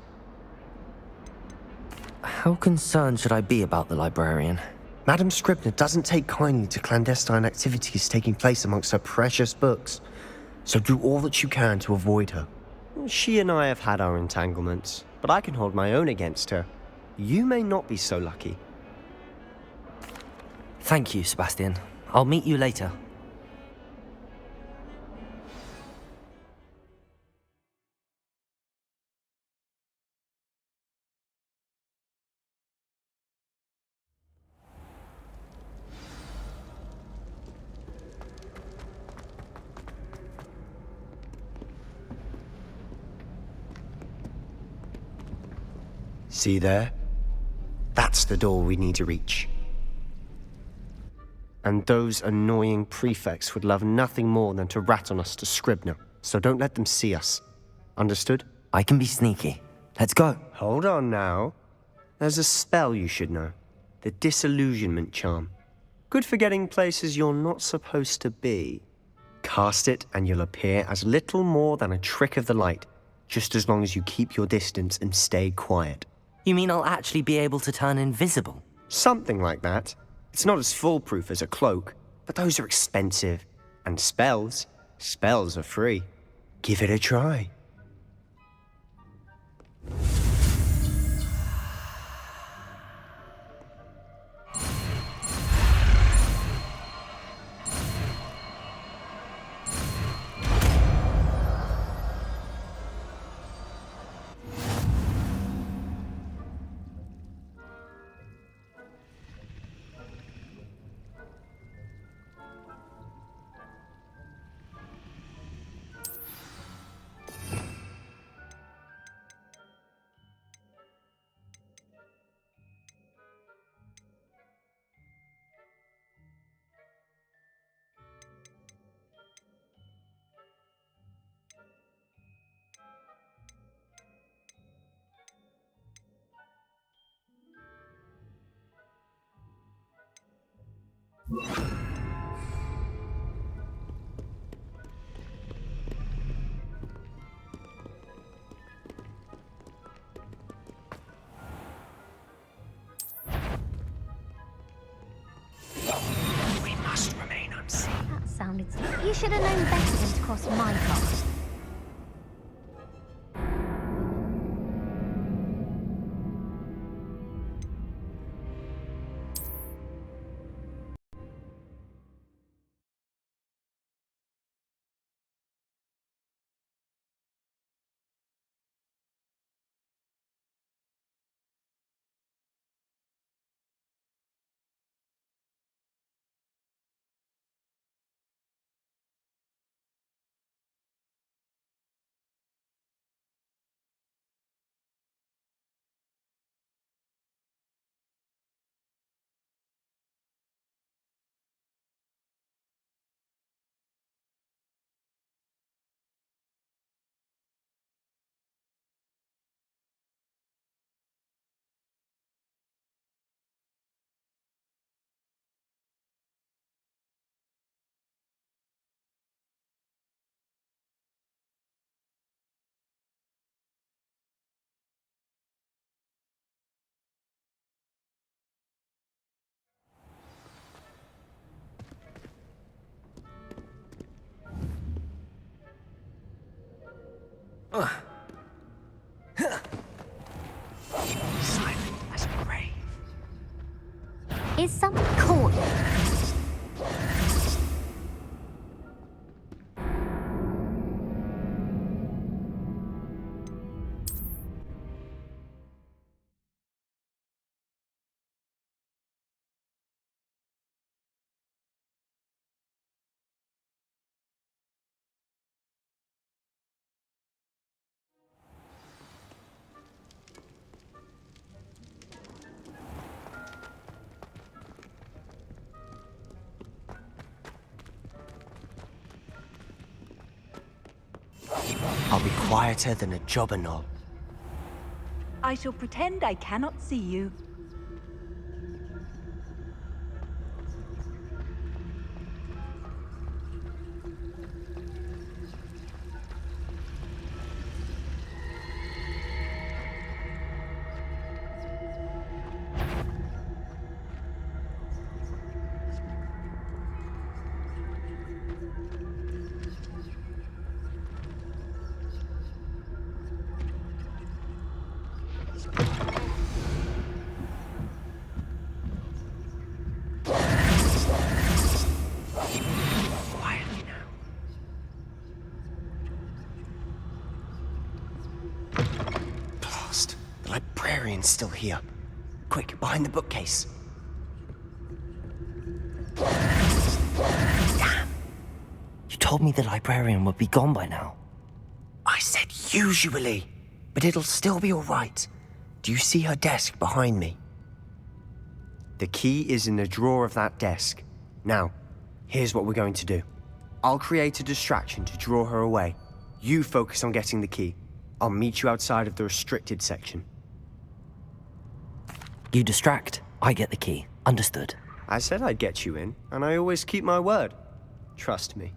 How concerned should I be about the librarian? Madame Scribner doesn't take kindly to clandestine activities taking place amongst her precious books, so do all that you can to avoid her. She and I have had our entanglements, but I can hold my own against her. You may not be so lucky. Thank you, Sebastian. I'll meet you later. See there? That's the door we need to reach. And those annoying prefects would love nothing more than to rat on us to Scribner, so don't let them see us. Understood? I can be sneaky. Let's go. Hold on now. There's a spell you should know. The Disillusionment Charm. Good for getting places you're not supposed to be. Cast it and you'll appear as little more than a trick of the light, just as long as you keep your distance and stay quiet. You mean I'll actually be able to turn invisible? Something like that. It's not as foolproof as a cloak, but those are expensive. And spells are free. Give it a try. We must remain unseen. That sounded... You should have known better than to cross my path. Silent as a grave. Is someone calling? I'll be quieter than a jobberknoll. I shall pretend I cannot see you. Quietly now. Blast. The librarian's still here. Quick, behind the bookcase. Damn! You told me the librarian would be gone by now. I said usually, but it'll still be all right. Do you see her desk behind me? The key is in the drawer of that desk. Now, here's what we're going to do. I'll create a distraction to draw her away. You focus on getting the key. I'll meet you outside of the restricted section. You distract, I get the key. Understood. I said I'd get you in, and I always keep my word. Trust me.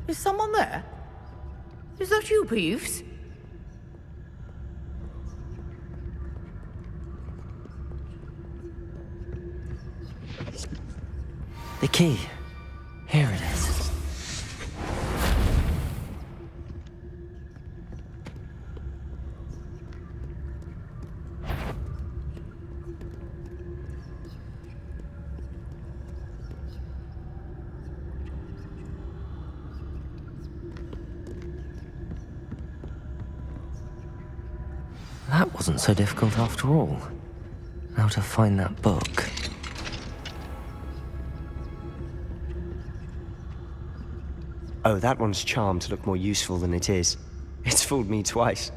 Is someone there? Is that you, Peeves? The key. Here it is. That wasn't so difficult after all. Now to find that book. Oh, that one's charmed to look more useful than it is. It's fooled me twice.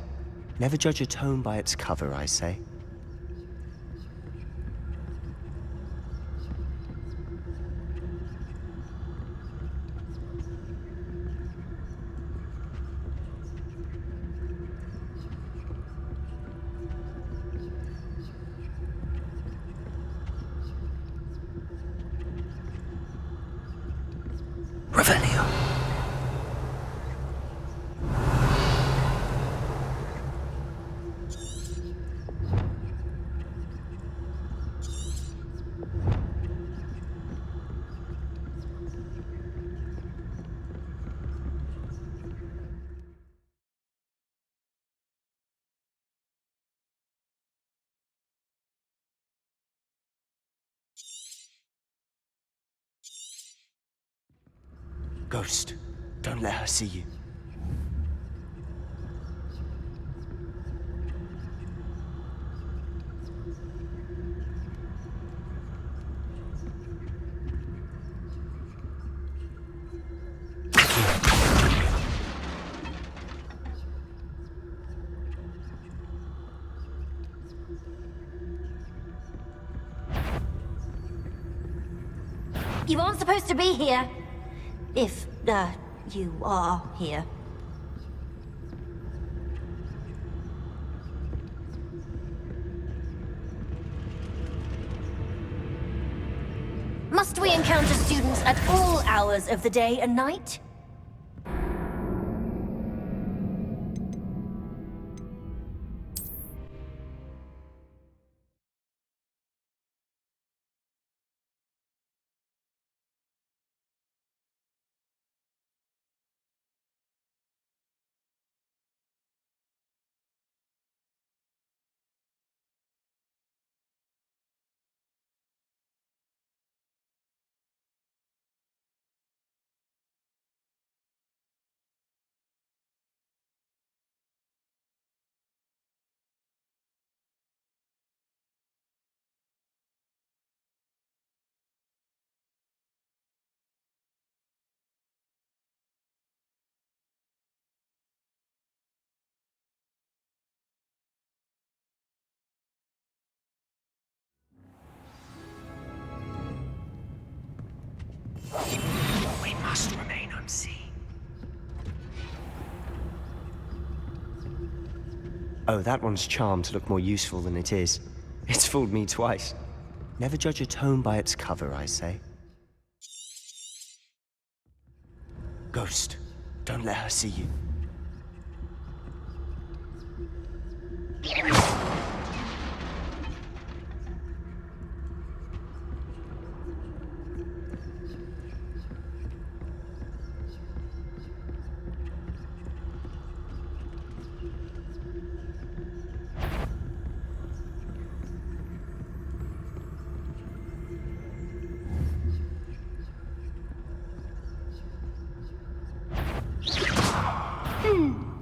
Never judge a tome by its cover, I say. Revelio. Ghost, don't let her see you. You aren't supposed to be here. If, you are here. Must we encounter students at all hours of the day and night? We must remain unseen. Oh, that one's charmed to look more useful than it is. It's fooled me twice. Never judge a tome by its cover, I say. Ghost, don't let her see you.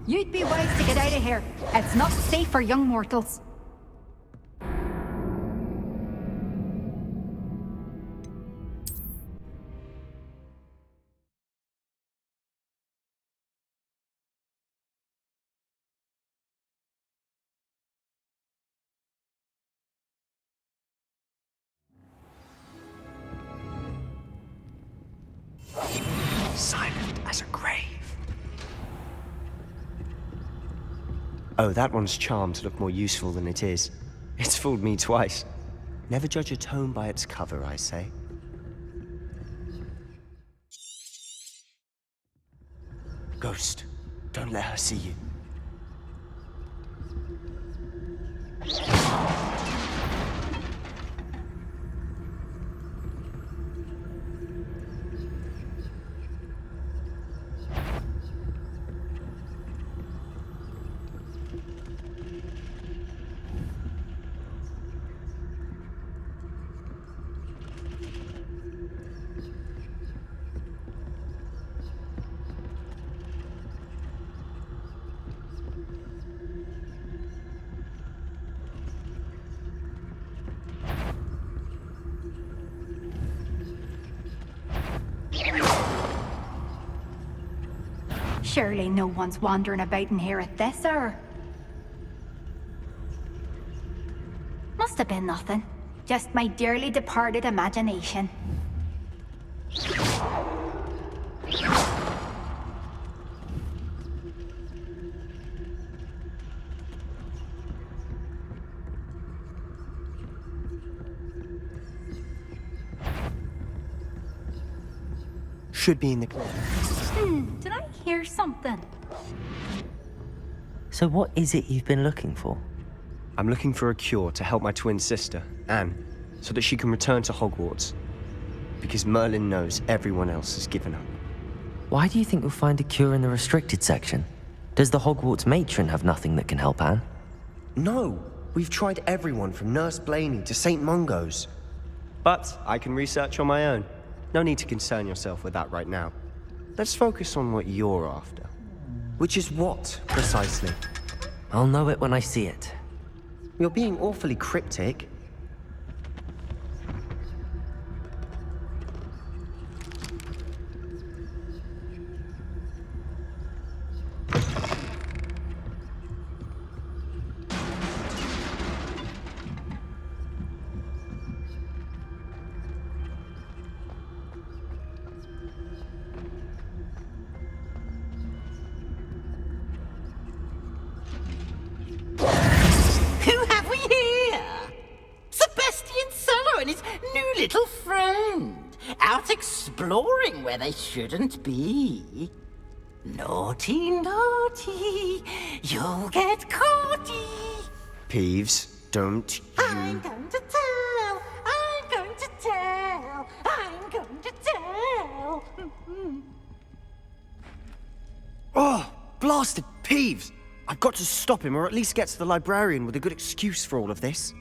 You'd be wise to get out of here. It's not safe for young mortals. Silent as a grave. Oh, that one's charmed to look more useful than it is. It's fooled me twice. Never judge a tome by its cover, I say. Ghost, don't let her see you. Surely no one's wandering about in here at this hour. Must have been nothing. Just my dearly departed imagination. Should be in the... Did I hear something? So what is it you've been looking for? I'm looking for a cure to help my twin sister, Anne, so that she can return to Hogwarts. Because Merlin knows everyone else has given up. Why do you think you'll find a cure in the restricted section? Does the Hogwarts matron have nothing that can help Anne? No, we've tried everyone from Nurse Blaney to St. Mungo's. But I can research on my own. No need to concern yourself with that right now. Let's focus on what you're after. Which is what, precisely? I'll know it when I see it. You're being awfully cryptic. Little friend. out exploring where they shouldn't be. Naughty, naughty, you'll get caughty. Peeves, don't I'm going to tell, I'm going to tell, I'm going to tell. Oh, blasted Peeves! I've got to stop him, or at least get to the librarian with a good excuse for all of this.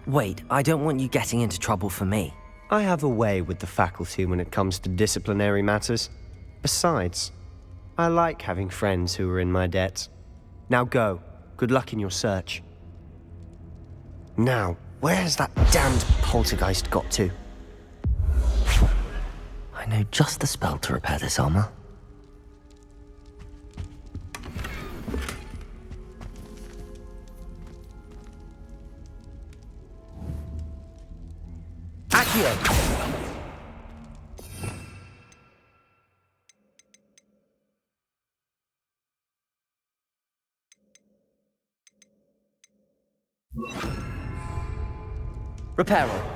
Wait, I don't want you getting into trouble for me. I have a way with the faculty when it comes to disciplinary matters. Besides, I like having friends who are in my debt. Now go. Good luck in your search. Now, where's that damned poltergeist got to? I know just the spell to repair this armor. Accio! Reparo.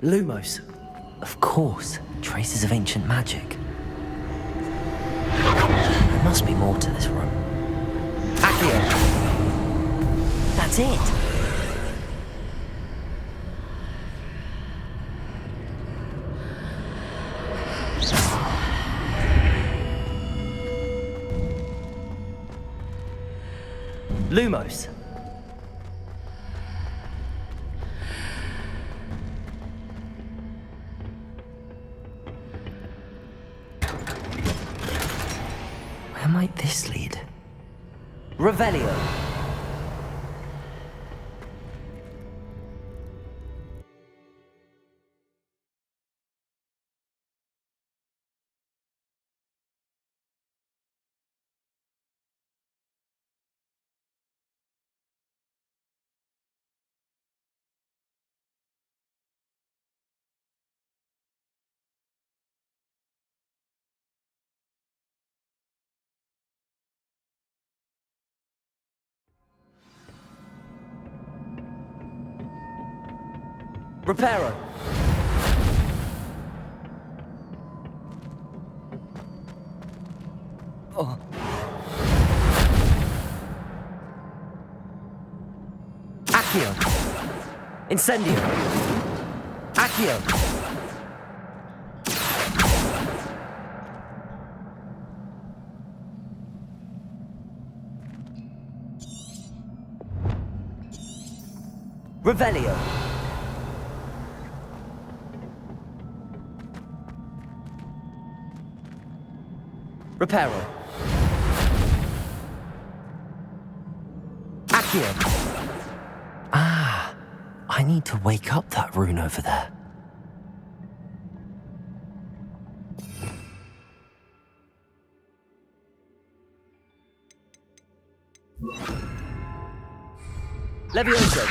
Lumos. Of course, traces of ancient magic. There must be more to this room. Accio! That's it! Lumos. Where might this lead? Revelio. Reparo. Oh. Accio. Incendio. Accio. Revelio. Reparo. Accio. Ah, I need to wake up that rune over there. Levioso.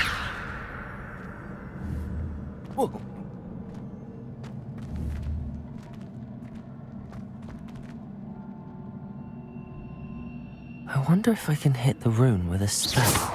Whoa. I wonder if I can hit the rune with a spell.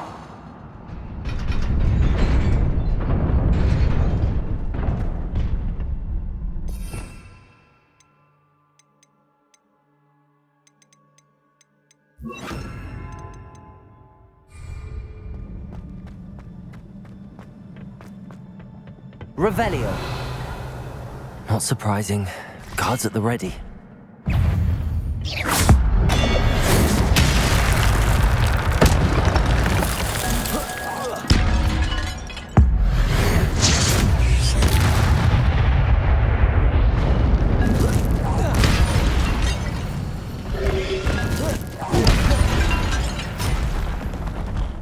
Revelio. Not surprising. Guards at the ready.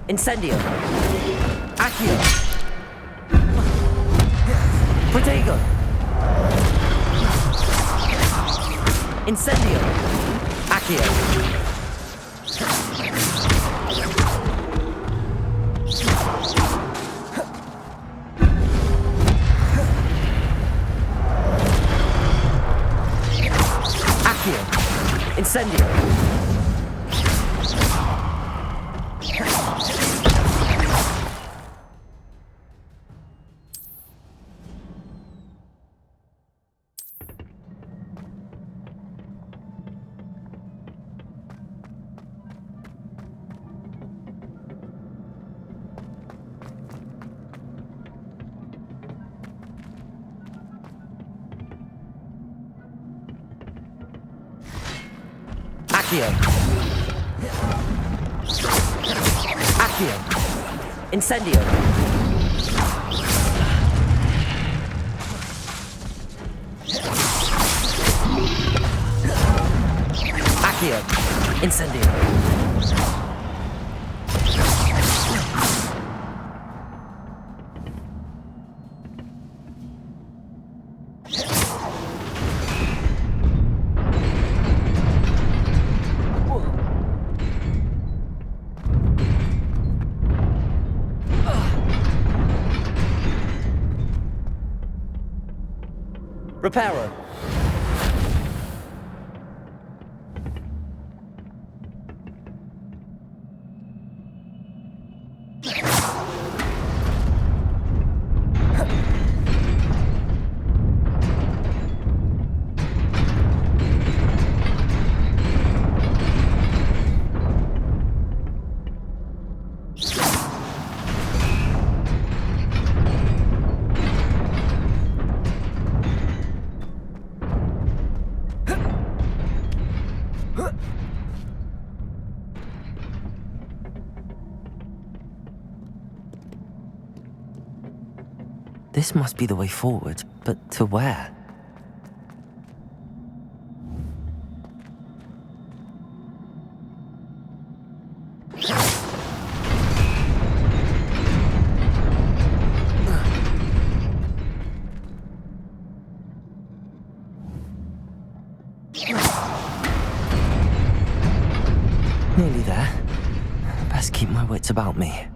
Incendio. Accio. Protego! Incendio! Accio! Incendio! Accio! Accio! Incendio! Accio! Incendio! Reparo. This must be the way forward, but to where? Nearly there. Best keep my wits about me.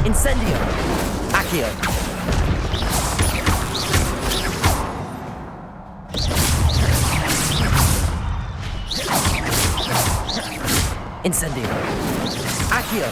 Incendio. Accio.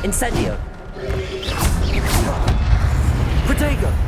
Incendio. Protego.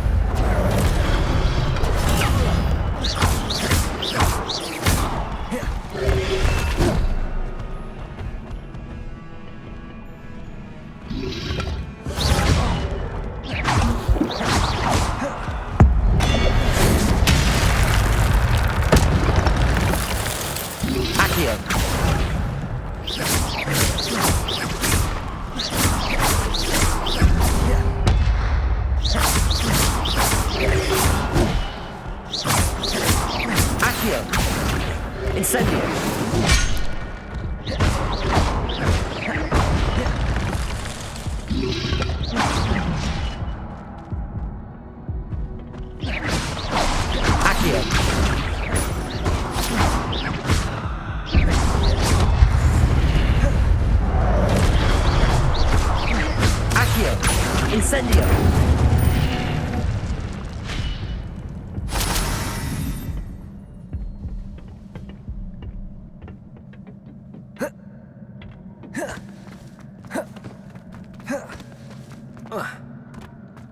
Incendio.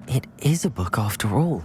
It is a book after all.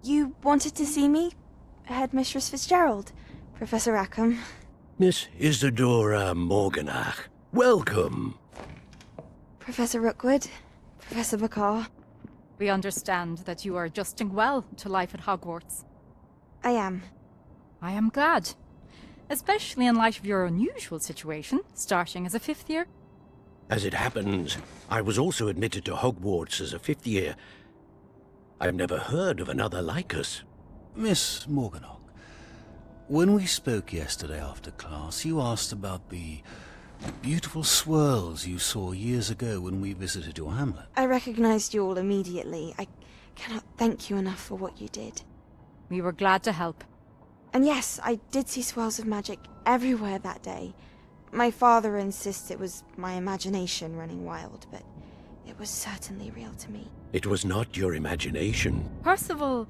You wanted to see me? Headmistress Fitzgerald? Professor Rackham? Miss Isadora Morganach, welcome. Professor Rookwood? Professor Bakar? We understand that you are adjusting well to life at Hogwarts. I am. I am glad. Especially in light of your unusual situation, starting as a 5th year. As it happens, I was also admitted to Hogwarts as a 5th year. I've never heard of another like us. Miss Morganach, when we spoke yesterday after class, you asked about the beautiful swirls you saw years ago when we visited your hamlet. I recognized you all immediately. I cannot thank you enough for what you did. We were glad to help. And yes, I did see swirls of magic everywhere that day. My father insists it was my imagination running wild, but it was certainly real to me. It was not your imagination. Percival,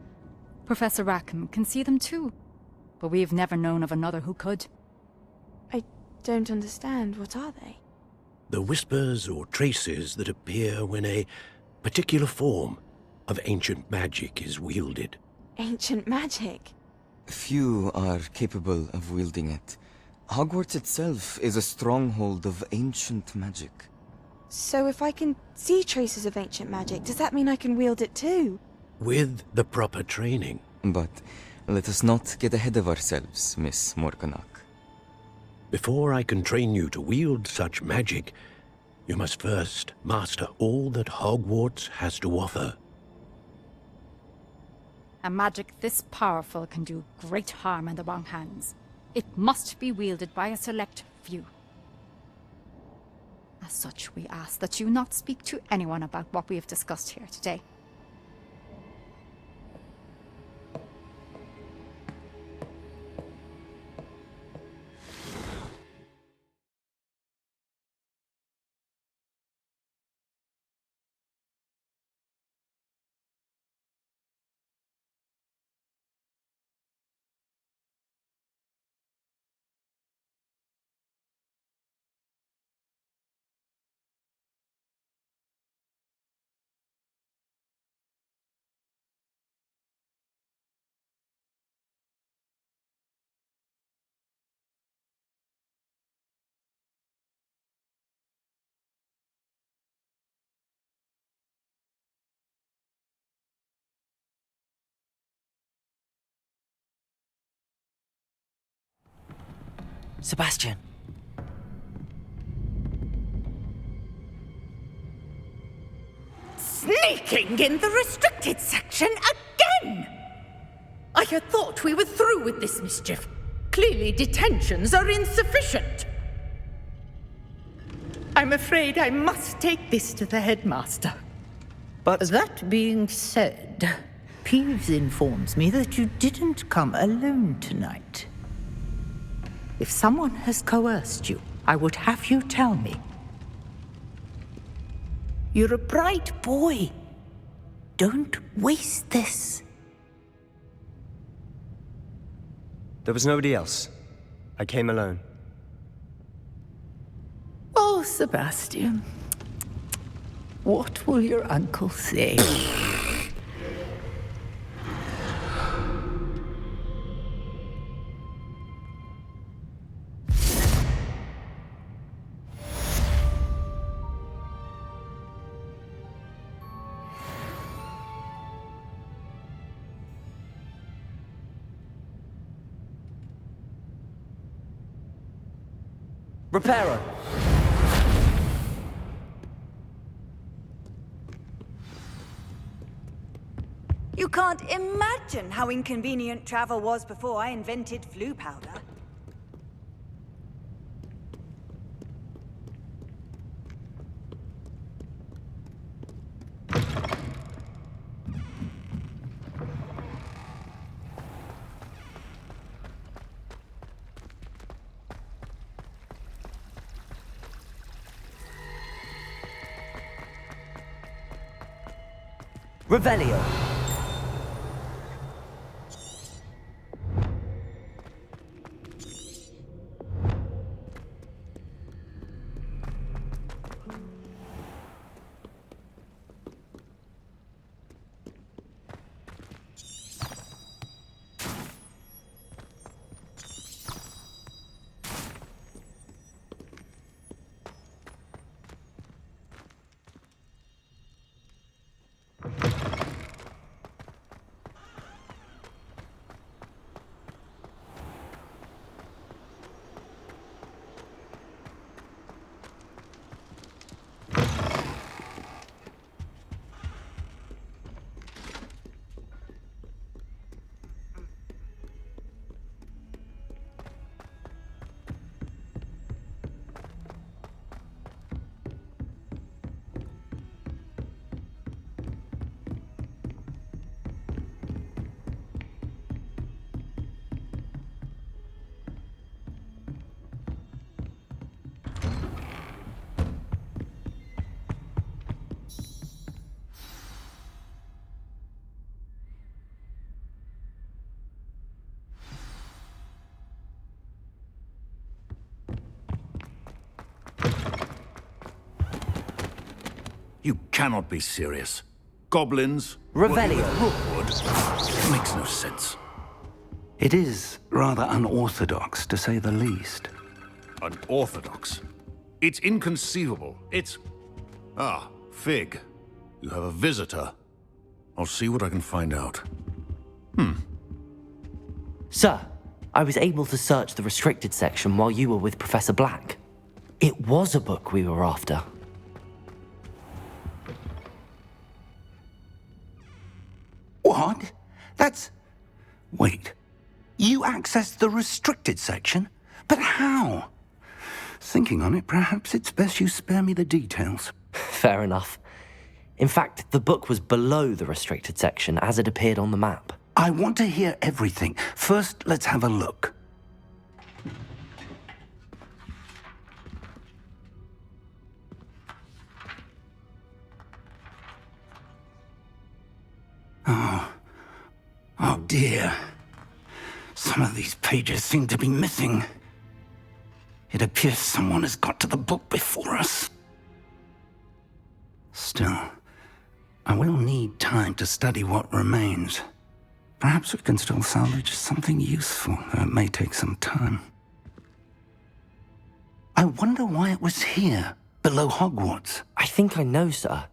Professor Rackham can see them too. But we've never known of another who could. I don't understand. What are they? The whispers or traces that appear when a particular form of ancient magic is wielded. Ancient magic? Few are capable of wielding it. Hogwarts itself is a stronghold of ancient magic. So if I can see traces of ancient magic, does that mean I can wield it too? With the proper training. But let us not get ahead of ourselves, Miss Morganach. Before I can train you to wield such magic, you must first master all that Hogwarts has to offer. A magic this powerful can do great harm in the wrong hands. It must be wielded by a select few. As such, we ask that you not speak to anyone about what we have discussed here today. Sebastian. Sneaking in the restricted section again! I had thought we were through with this mischief. Clearly detentions are insufficient. I'm afraid I must take this to the headmaster. But that being said, Peeves informs me that you didn't come alone tonight. If someone has coerced you, I would have you tell me. You're a bright boy. Don't waste this. there was nobody else. I came alone. Oh, Sebastian. What will your uncle say? Reparo. You can't imagine how inconvenient travel was before I invented flu powder. Revelio. You cannot be serious. Goblins? Revelio. Rookwood? Makes no sense. It is rather unorthodox, to say the least. Unorthodox? It's inconceivable. It's... Ah, Fig. You have a visitor. I'll see what I can find out. Sir, I was able to search the restricted section while you were with Professor Black. It was a book we were after. What? That's... Wait. You accessed the restricted section? But how? Thinking on it, perhaps it's best you spare me the details. Fair enough. In fact, the book was below the restricted section as it appeared on the map. I want to hear everything. First, let's have a look. Oh dear. Some of these pages seem to be missing. It appears someone has got to the book before us. Still, I will need time to study what remains. Perhaps we can still salvage something useful, though it may take some time. I wonder why it was here, below Hogwarts. I think I know, sir.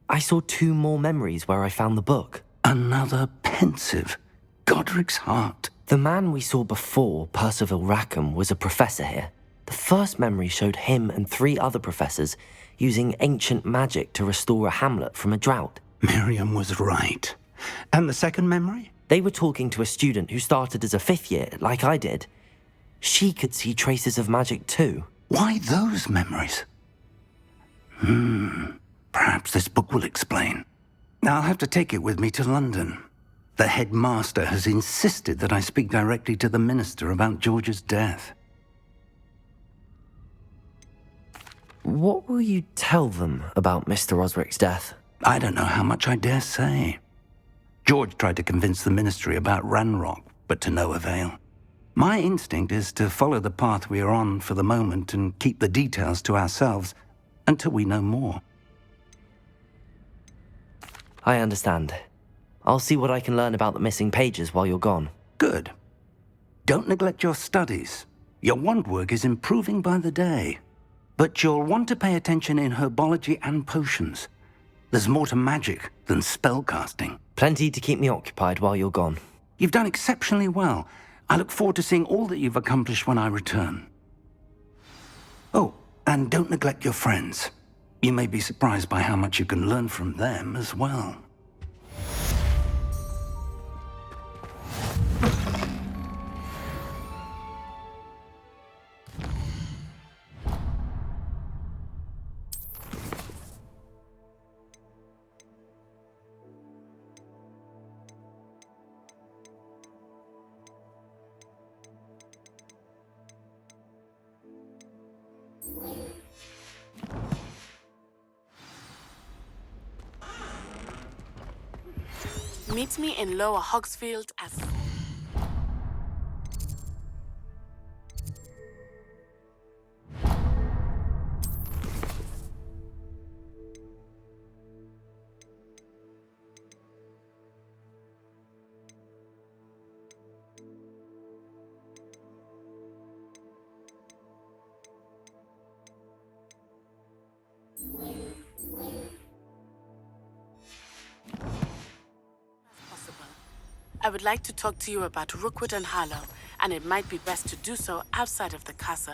I saw 2 more memories where I found the book. Another pensive. Godric's heart. The man we saw before, Percival Rackham, was a professor here. The first memory showed him and 3 other professors using ancient magic to restore a hamlet from a drought. Miriam was right. And the second memory? They were talking to a student who started as a 5th year, like I did. She could see traces of magic too. Why those memories? Perhaps this book will explain. I'll have to take it with me to London. The headmaster has insisted that I speak directly to the minister about George's death. What will you tell them about Mr. Osric's death? I don't know how much I dare say. George tried to convince the ministry about Ranrock, but to no avail. My instinct is to follow the path we are on for the moment and keep the details to ourselves until we know more. I understand. I'll see what I can learn about the missing pages while you're gone. Good. Don't neglect your studies. Your wand work is improving by the day. But you'll want to pay attention in herbology and potions. There's more to magic than spellcasting. Plenty to keep me occupied while you're gone. You've done exceptionally well. I look forward to seeing all that you've accomplished when I return. Oh, and don't neglect your friends. You may be surprised by how much you can learn from them as well. Meet me in Lower Hogsfield as... I would like to talk to you about Rookwood and Harlow, and it might be best to do so outside of the castle.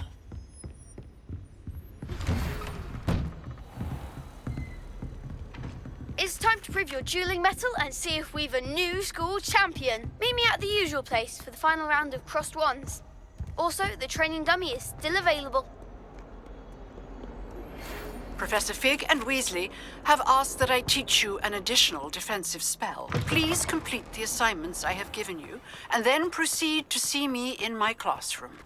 It's time to prove your dueling mettle and see if we've a new school champion. Meet me at the usual place for the final round of crossed wands. Also, the training dummy is still available. Professor Fig and Weasley have asked that I teach you an additional defensive spell. Please complete the assignments I have given you, and then proceed to see me in my classroom.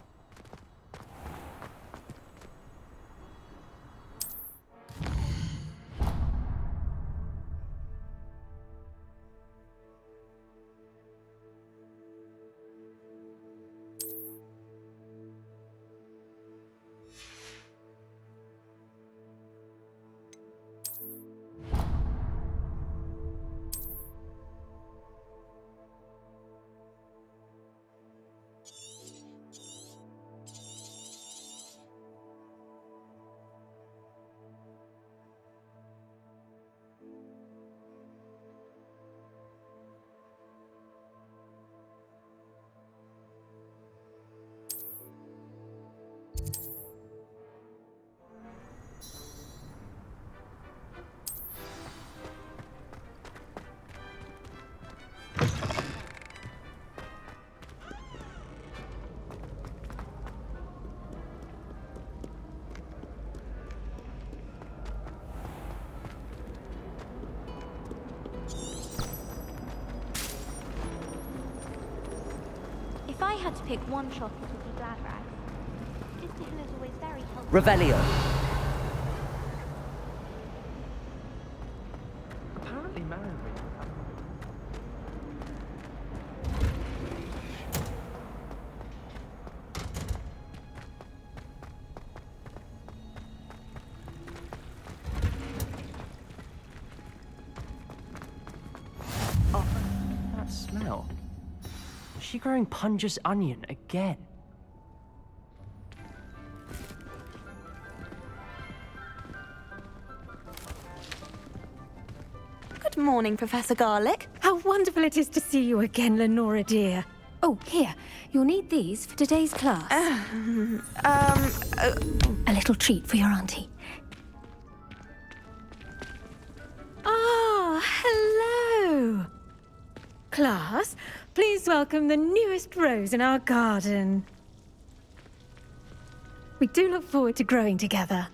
If I had to pick one shop, it would be Glad Rags. Disney Hill is always very helpful. Revelio. Apparently Marion. Oh, that smell. Is she growing Punja's onion again? Good morning, Professor Garlick. How wonderful it is to see you again, Lenora dear. Oh, here. You'll need these for today's class. A little treat for your auntie. Ah, hello. Class, please welcome the newest rose in our garden. We do look forward to growing together.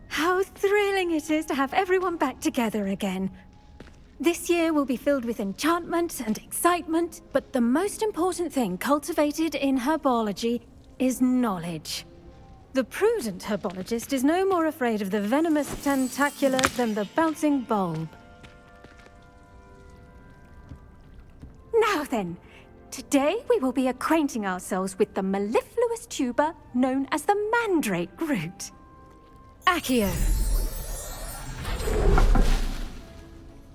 How thrilling it is to have everyone back together again. This year will be filled with enchantment and excitement, but the most important thing cultivated in herbology is knowledge. The prudent herbologist is no more afraid of the venomous tentacular than the bouncing bulb. Now then, today we will be acquainting ourselves with the mellifluous tuber known as the mandrake root. Accio.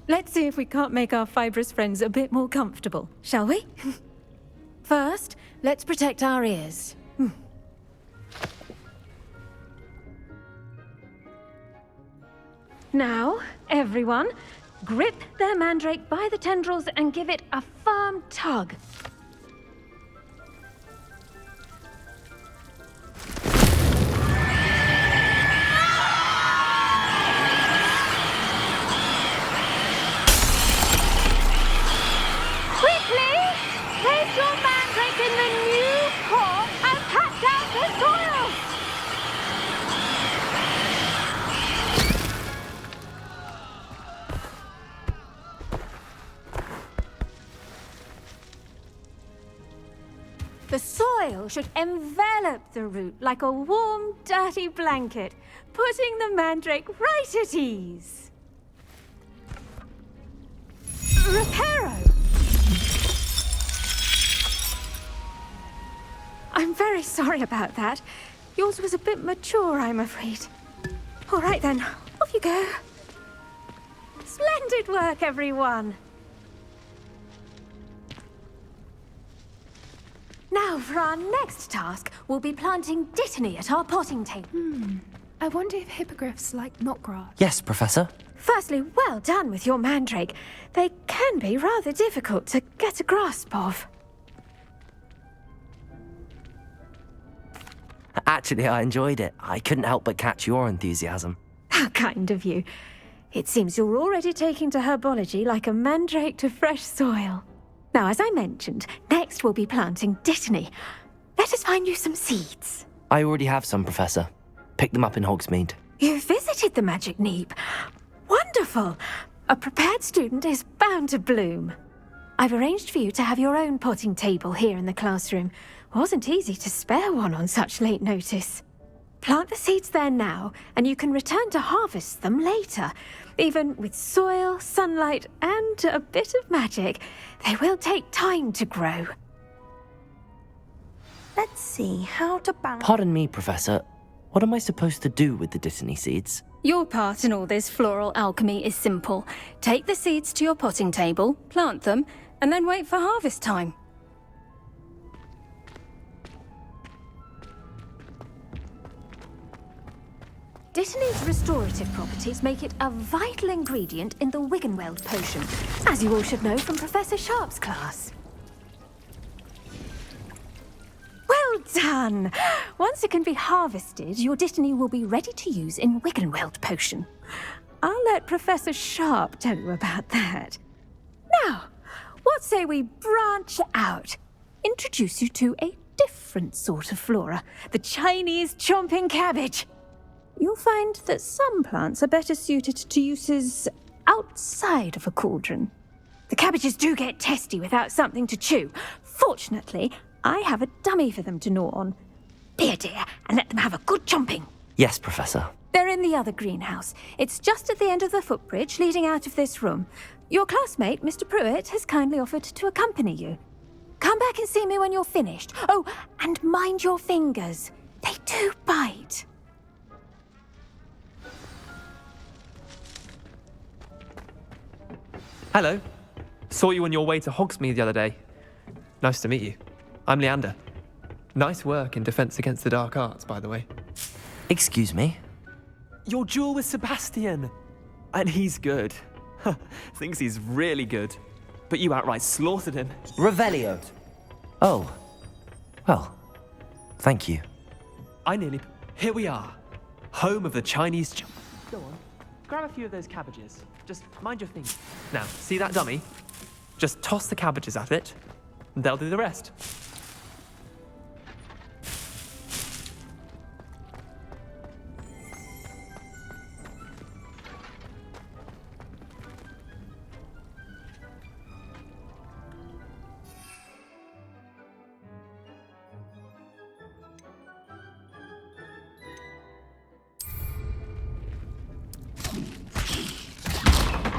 Let's see if we can't make our fibrous friends a bit more comfortable, shall we? First, let's protect our ears. Now, everyone, grip their mandrake by the tendrils and give it a firm tug. Quickly! Place your mandrake in the new core and cut down the soil! The soil should envelop the root like a warm, dirty blanket, putting the mandrake right at ease. Reparo! I'm very sorry about that. Yours was a bit mature, I'm afraid. All right then, off you go. Splendid work, everyone. Now, for our next task, we'll be planting dittany at our potting table. I wonder if hippogriffs like knotgrass. Yes, Professor. Firstly, well done with your mandrake. They can be rather difficult to get a grasp of. Actually, I enjoyed it. I couldn't help but catch your enthusiasm. How kind of you. It seems you're already taking to herbology like a mandrake to fresh soil. Now, as I mentioned, next we'll be planting dittany. Let us find you some seeds. I already have some, Professor. Picked them up in Hogsmeade. You visited the Magic Neep. Wonderful! A prepared student is bound to bloom. I've arranged for you to have your own potting table here in the classroom. Wasn't easy to spare one on such late notice. Plant the seeds there now, and you can return to harvest them later. Even with soil, sunlight, and a bit of magic, they will take time to grow. Let's see how to balance. Pardon me, Professor. What am I supposed to do with the dittany seeds? Your part in all this floral alchemy is simple. Take the seeds to your potting table, plant them, and then wait for harvest time. Dittany's restorative properties make it a vital ingredient in the Wiggenweld potion, as you all should know from Professor Sharp's class. Well done! Once it can be harvested, your dittany will be ready to use in Wiggenweld potion. I'll let Professor Sharp tell you about that. Now, what say we branch out? Introduce you to a different sort of flora, the Chinese chomping cabbage. You'll find that some plants are better suited to uses outside of a cauldron. The cabbages do get testy without something to chew. Fortunately, I have a dummy for them to gnaw on. Be a dear and let them have a good chomping. Yes, Professor. They're in the other greenhouse. It's just at the end of the footbridge leading out of this room. Your classmate, Mr. Pruitt, has kindly offered to accompany you. Come back and see me when you're finished. Oh, and mind your fingers. They do bite. Hello. Saw you on your way to Hogsmeade the other day. Nice to meet you. I'm Leander. Nice work in Defense Against the Dark Arts, by the way. Excuse me? Your duel with Sebastian. And he's good. Thinks he's really good. but you outright slaughtered him. Revelio. Oh. Well, thank you. Here we are. Home of the Chinese... Go on. Grab a few of those cabbages. Just mind your fingers. Now, see that dummy? Just toss the cabbages at it, and they'll do the rest.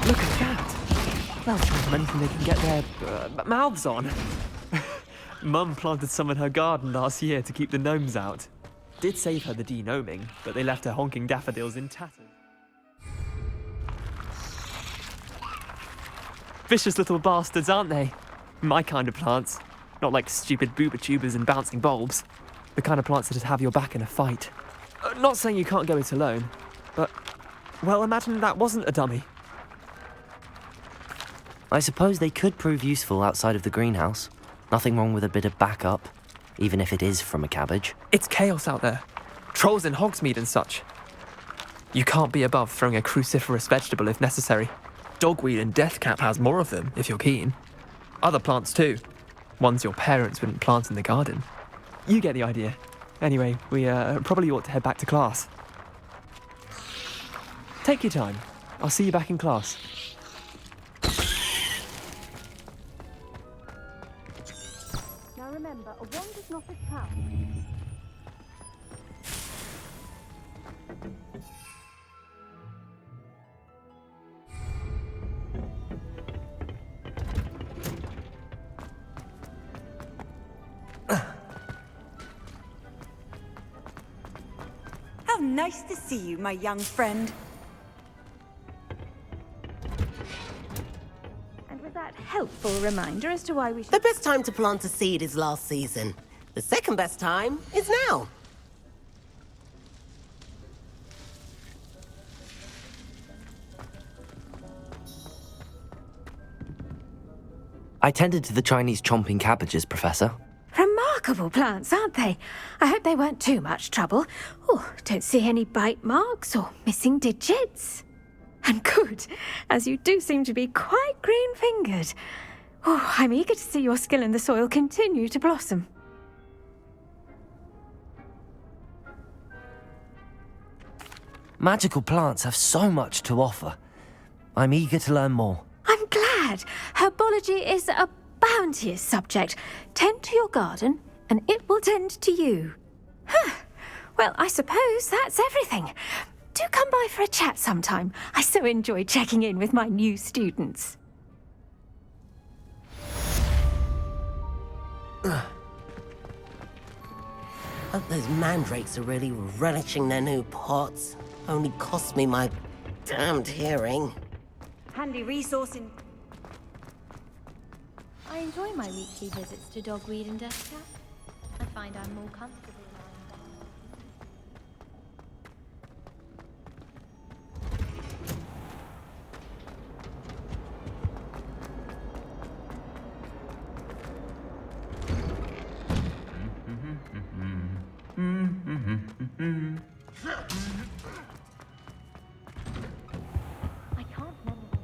Look at that! They'll try them anything they can get their mouths on. Mum planted some in her garden last year to keep the gnomes out. Did save her the de-gnoming, but they left her honking daffodils in tatters. Vicious little bastards, aren't they? My kind of plants. Not like stupid booba tubers and bouncing bulbs. The kind of plants that'd have your back in a fight. Not saying you can't go it alone, but... well, imagine that wasn't a dummy. I suppose they could prove useful outside of the greenhouse. Nothing wrong with a bit of backup, even if it is from a cabbage. It's chaos out there. Trolls in Hogsmeade and such. You can't be above throwing a cruciferous vegetable if necessary. Dogweed and deathcap has more of them, if you're keen. Other plants too. Ones your parents wouldn't plant in the garden. You get the idea. Anyway, we probably ought to head back to class. Take your time. I'll see you back in class. Now remember, a wand is not a trap. How nice to see you, my young friend. And with that helpful reminder as to why we should... The best time to plant a seed is last season. The second best time is now. I tended to the Chinese chomping cabbages, Professor. Remarkable plants, aren't they? I hope they weren't too much trouble. Oh, don't see any bite marks or missing digits. And good, as you do seem to be quite green-fingered. Oh, I'm eager to see your skill in the soil continue to blossom. Magical plants have so much to offer. I'm eager to learn more. I'm glad. Herbology is a bounteous subject. Tend to your garden, and it will tend to you. Huh. Well, I suppose that's everything. Do come by for a chat sometime. I so enjoy checking in with my new students. Hope those mandrakes are really relishing their new pots. Only cost me my damned hearing. Handy resource in... I enjoy my weekly visits to Dogweed and Deathcap. I find I'm more comfortable lying down. I can't remember.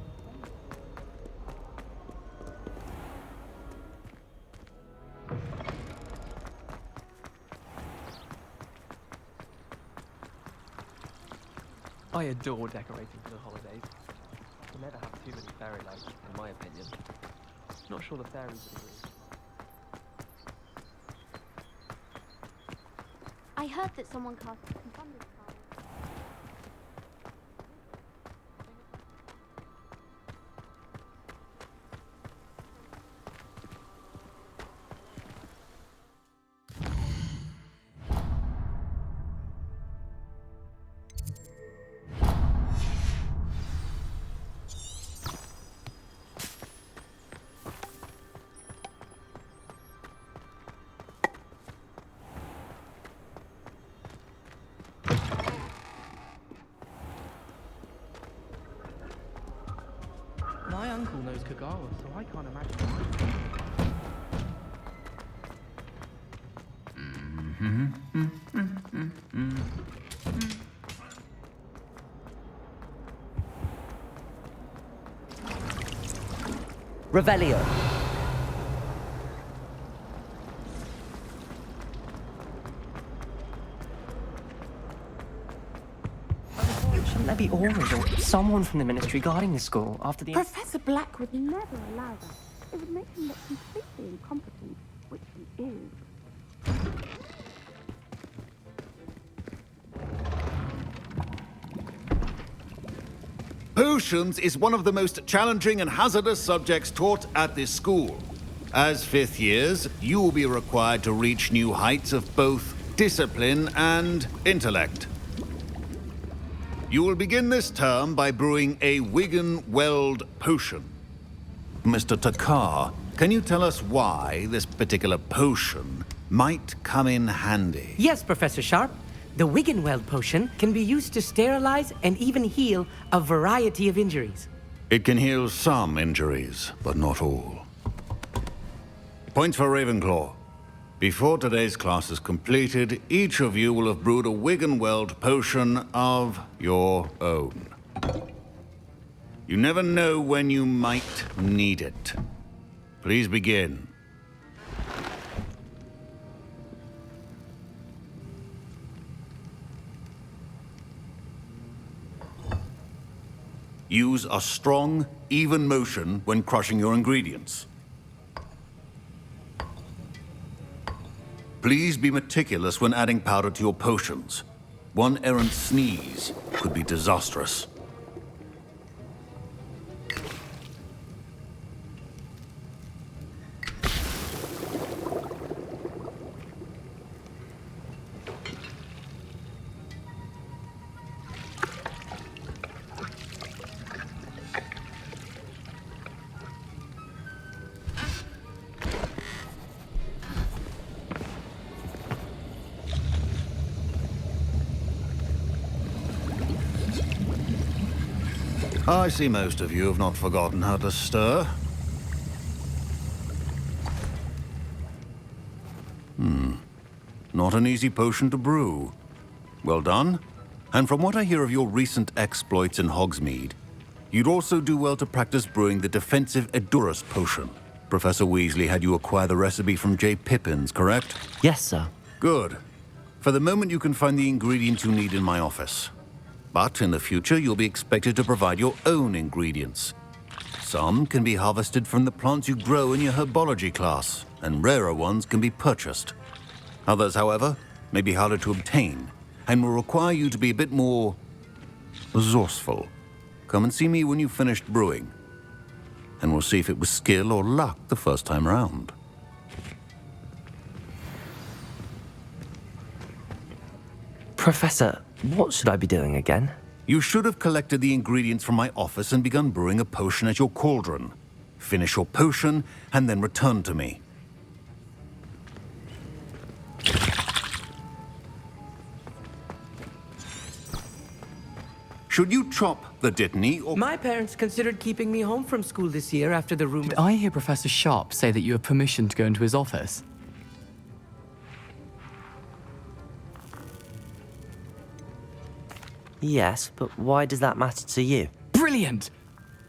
I adore decorating for the holidays. You'll never have too many fairy lights, in my opinion. Not sure the fairies would agree. I heard that someone cast a confounded spell. uncle knows Kagawa, so I can't imagine. Revelio. Shouldn't there be orders or someone from the ministry guarding the school after the... Professor Black would never allow that. It would make him look completely incompetent, which he is. Potions is one of the most challenging and hazardous subjects taught at this school. As fifth years, you will be required to reach new heights of both discipline and intellect. You will begin this term by brewing a Wigan Weld potion. Mr. Takar, can you tell us why this particular potion might come in handy? Yes, Professor Sharp. The Wiggenweld potion can be used to sterilize and even heal a variety of injuries. It can heal some injuries, but not all. Points for Ravenclaw. Before today's class is completed, each of you will have brewed a Wiggenweld potion of your own. You never know when you might need it. Please begin. Use a strong, even motion when crushing your ingredients. Please be meticulous when adding powder to your potions. One errant sneeze could be disastrous. I see most of you have not forgotten how to stir. Not an easy potion to brew. Well done. And from what I hear of your recent exploits in Hogsmeade, you'd also do well to practice brewing the defensive Edurus potion. Professor Weasley had you acquire the recipe from J. Pippins, correct? Yes, sir. Good. For the moment, you can find the ingredients you need in my office. But in the future, you'll be expected to provide your own ingredients. Some can be harvested from the plants you grow in your herbology class, and rarer ones can be purchased. Others, however, may be harder to obtain, and will require you to be a bit more resourceful. Come and see me when you've finished brewing, and we'll see if it was skill or luck the first time round. Professor, what should I be doing again? You should have collected the ingredients from my office and begun brewing a potion at your cauldron. Finish your potion, and then return to me. Should you chop the Dittany or... My parents considered keeping me home from school this year after the rumor... Did I hear Professor Sharp say that you have permission to go into his office? Yes, but why does that matter to you? Brilliant!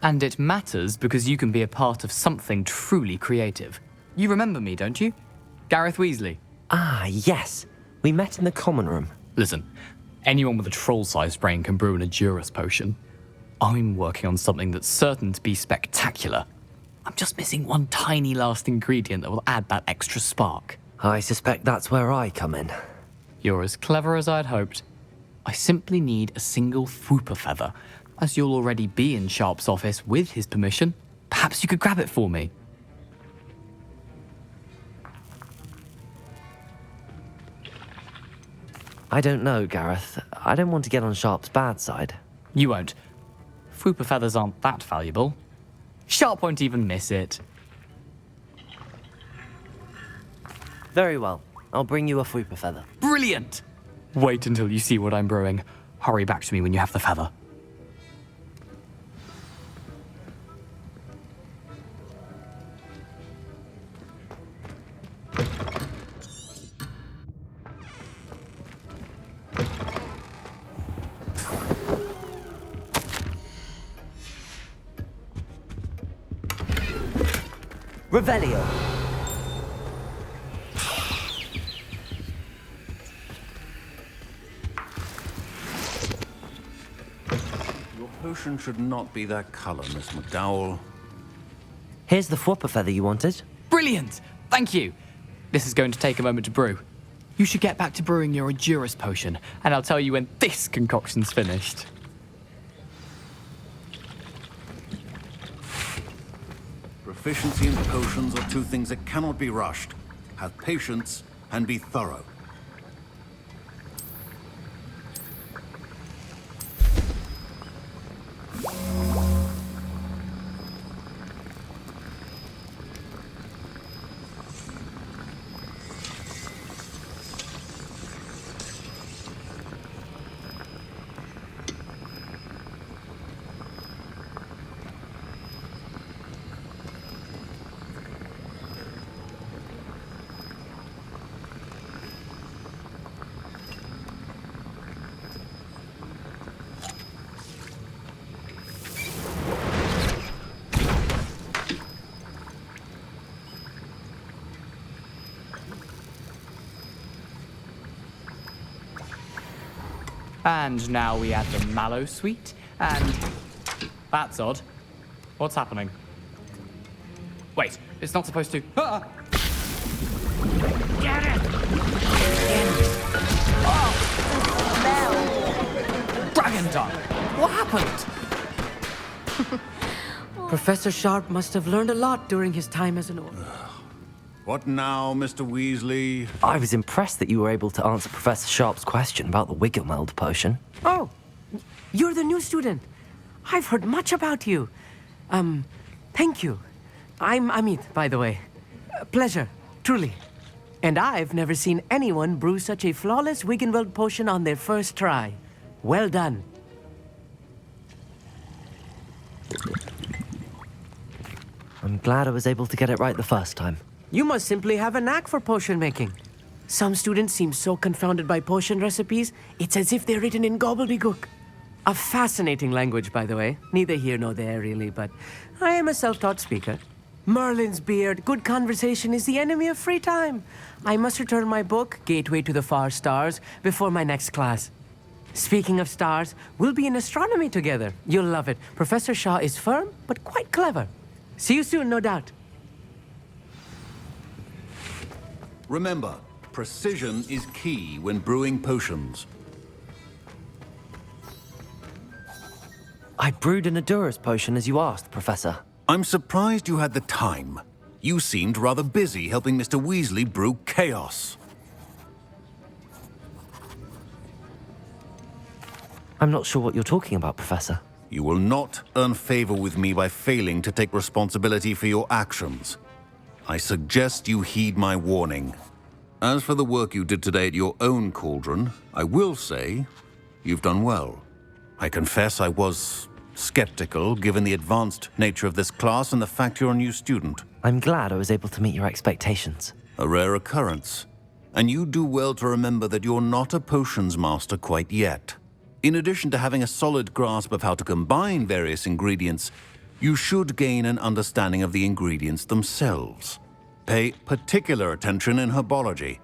And it matters because you can be a part of something truly creative. You remember me, don't you? Gareth Weasley. Ah, yes. We met in the common room. Listen, anyone with a troll-sized brain can brew an Edurus potion. I'm working on something that's certain to be spectacular. I'm just missing one tiny last ingredient that will add that extra spark. I suspect that's where I come in. You're as clever as I'd hoped. I simply need a single Fwooper feather. As you'll already be in Sharp's office with his permission, perhaps you could grab it for me. I don't know, Gareth. I don't want to get on Sharp's bad side. You won't. Fwooper feathers aren't that valuable. Sharp won't even miss it. Very well. I'll bring you a Fwooper feather. Brilliant! Wait until you see what I'm brewing. Hurry back to me when you have the feather. Revelio. Your potion should not be that color, Miss McDowell. Here's the Fwopper feather you wanted. Brilliant! Thank you. This is going to take a moment to brew. You should get back to brewing your Endurus potion, and I'll tell you when this concoction's finished. Proficiency in potions are two things that cannot be rushed. Have patience and be thorough. And now we add the mallow sweet, and... That's odd. What's happening? Wait, it's not supposed to... Ah! Get it! Oh! Dragon tongue! What happened? Professor Sharp must have learned a lot during his time as an orc. What now, Mr. Weasley? I was impressed that you were able to answer Professor Sharp's question about the Wiggenweld potion. Oh, you're the new student. I've heard much about you. Thank you. I'm Amit, by the way. Pleasure, truly. And I've never seen anyone brew such a flawless Wiggenweld potion on their first try. Well done. I'm glad I was able to get it right the first time. You must simply have a knack for potion making. Some students seem so confounded by potion recipes, it's as if they're written in gobbledygook. A fascinating language, by the way. Neither here nor there, really, but I am a self-taught speaker. Merlin's beard, good conversation is the enemy of free time. I must return my book, Gateway to the Far Stars, before my next class. Speaking of stars, we'll be in astronomy together. You'll love it. Professor Shaw is firm, but quite clever. See you soon, no doubt. Remember, precision is key when brewing potions. I brewed an Endurus potion as you asked, Professor. I'm surprised you had the time. You seemed rather busy helping Mr. Weasley brew chaos. I'm not sure what you're talking about, Professor. You will not earn favor with me by failing to take responsibility for your actions. I suggest you heed my warning. As for the work you did today at your own cauldron, I will say you've done well. I confess I was skeptical, given the advanced nature of this class and the fact you're a new student. I'm glad I was able to meet your expectations. A rare occurrence. And you do well to remember that you're not a potions master quite yet. In addition to having a solid grasp of how to combine various ingredients, you should gain an understanding of the ingredients themselves. Pay particular attention in herbology.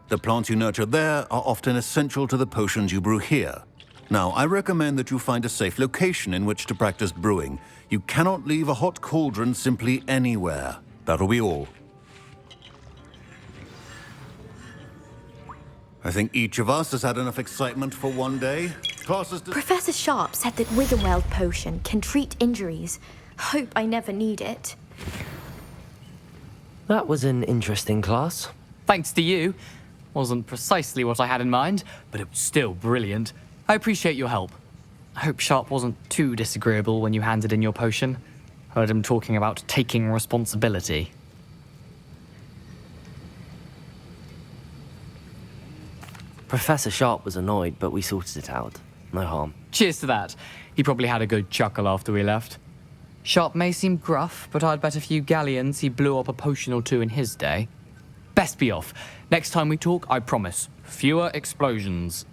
The plants you nurture there are often essential to the potions you brew here. Now, I recommend that you find a safe location in which to practice brewing. You cannot leave a hot cauldron simply anywhere. That'll be all. I think each of us has had enough excitement for one day. Classes Professor Sharp said that Wiggenweld potion can treat injuries. Hope I never need it. That was an interesting class. Thanks to you. Wasn't precisely what I had in mind, but it was still brilliant. I appreciate your help. I hope Sharp wasn't too disagreeable when you handed in your potion. Heard him talking about taking responsibility. Professor Sharp was annoyed, but we sorted it out. No harm. Cheers to that. He probably had a good chuckle after we left. Sharp may seem gruff, but I'd bet a few galleons he blew up a potion or two in his day. Best be off. Next time we talk, I promise, fewer explosions.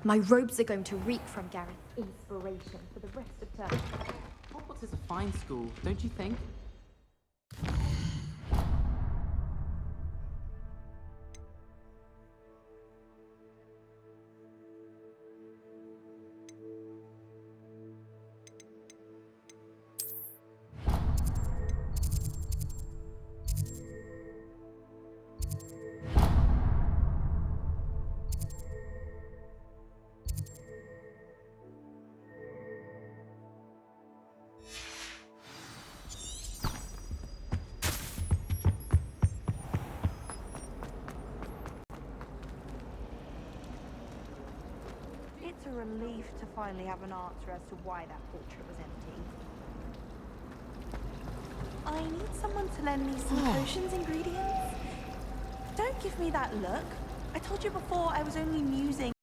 My robes are going to reek from Gareth's inspiration for the rest of term. Hogwarts is a fine school, don't you think? It's a relief to finally have an answer as to why that portrait was empty. I need someone to lend me some potions ingredients. Don't give me that look. I told you before I was only musing.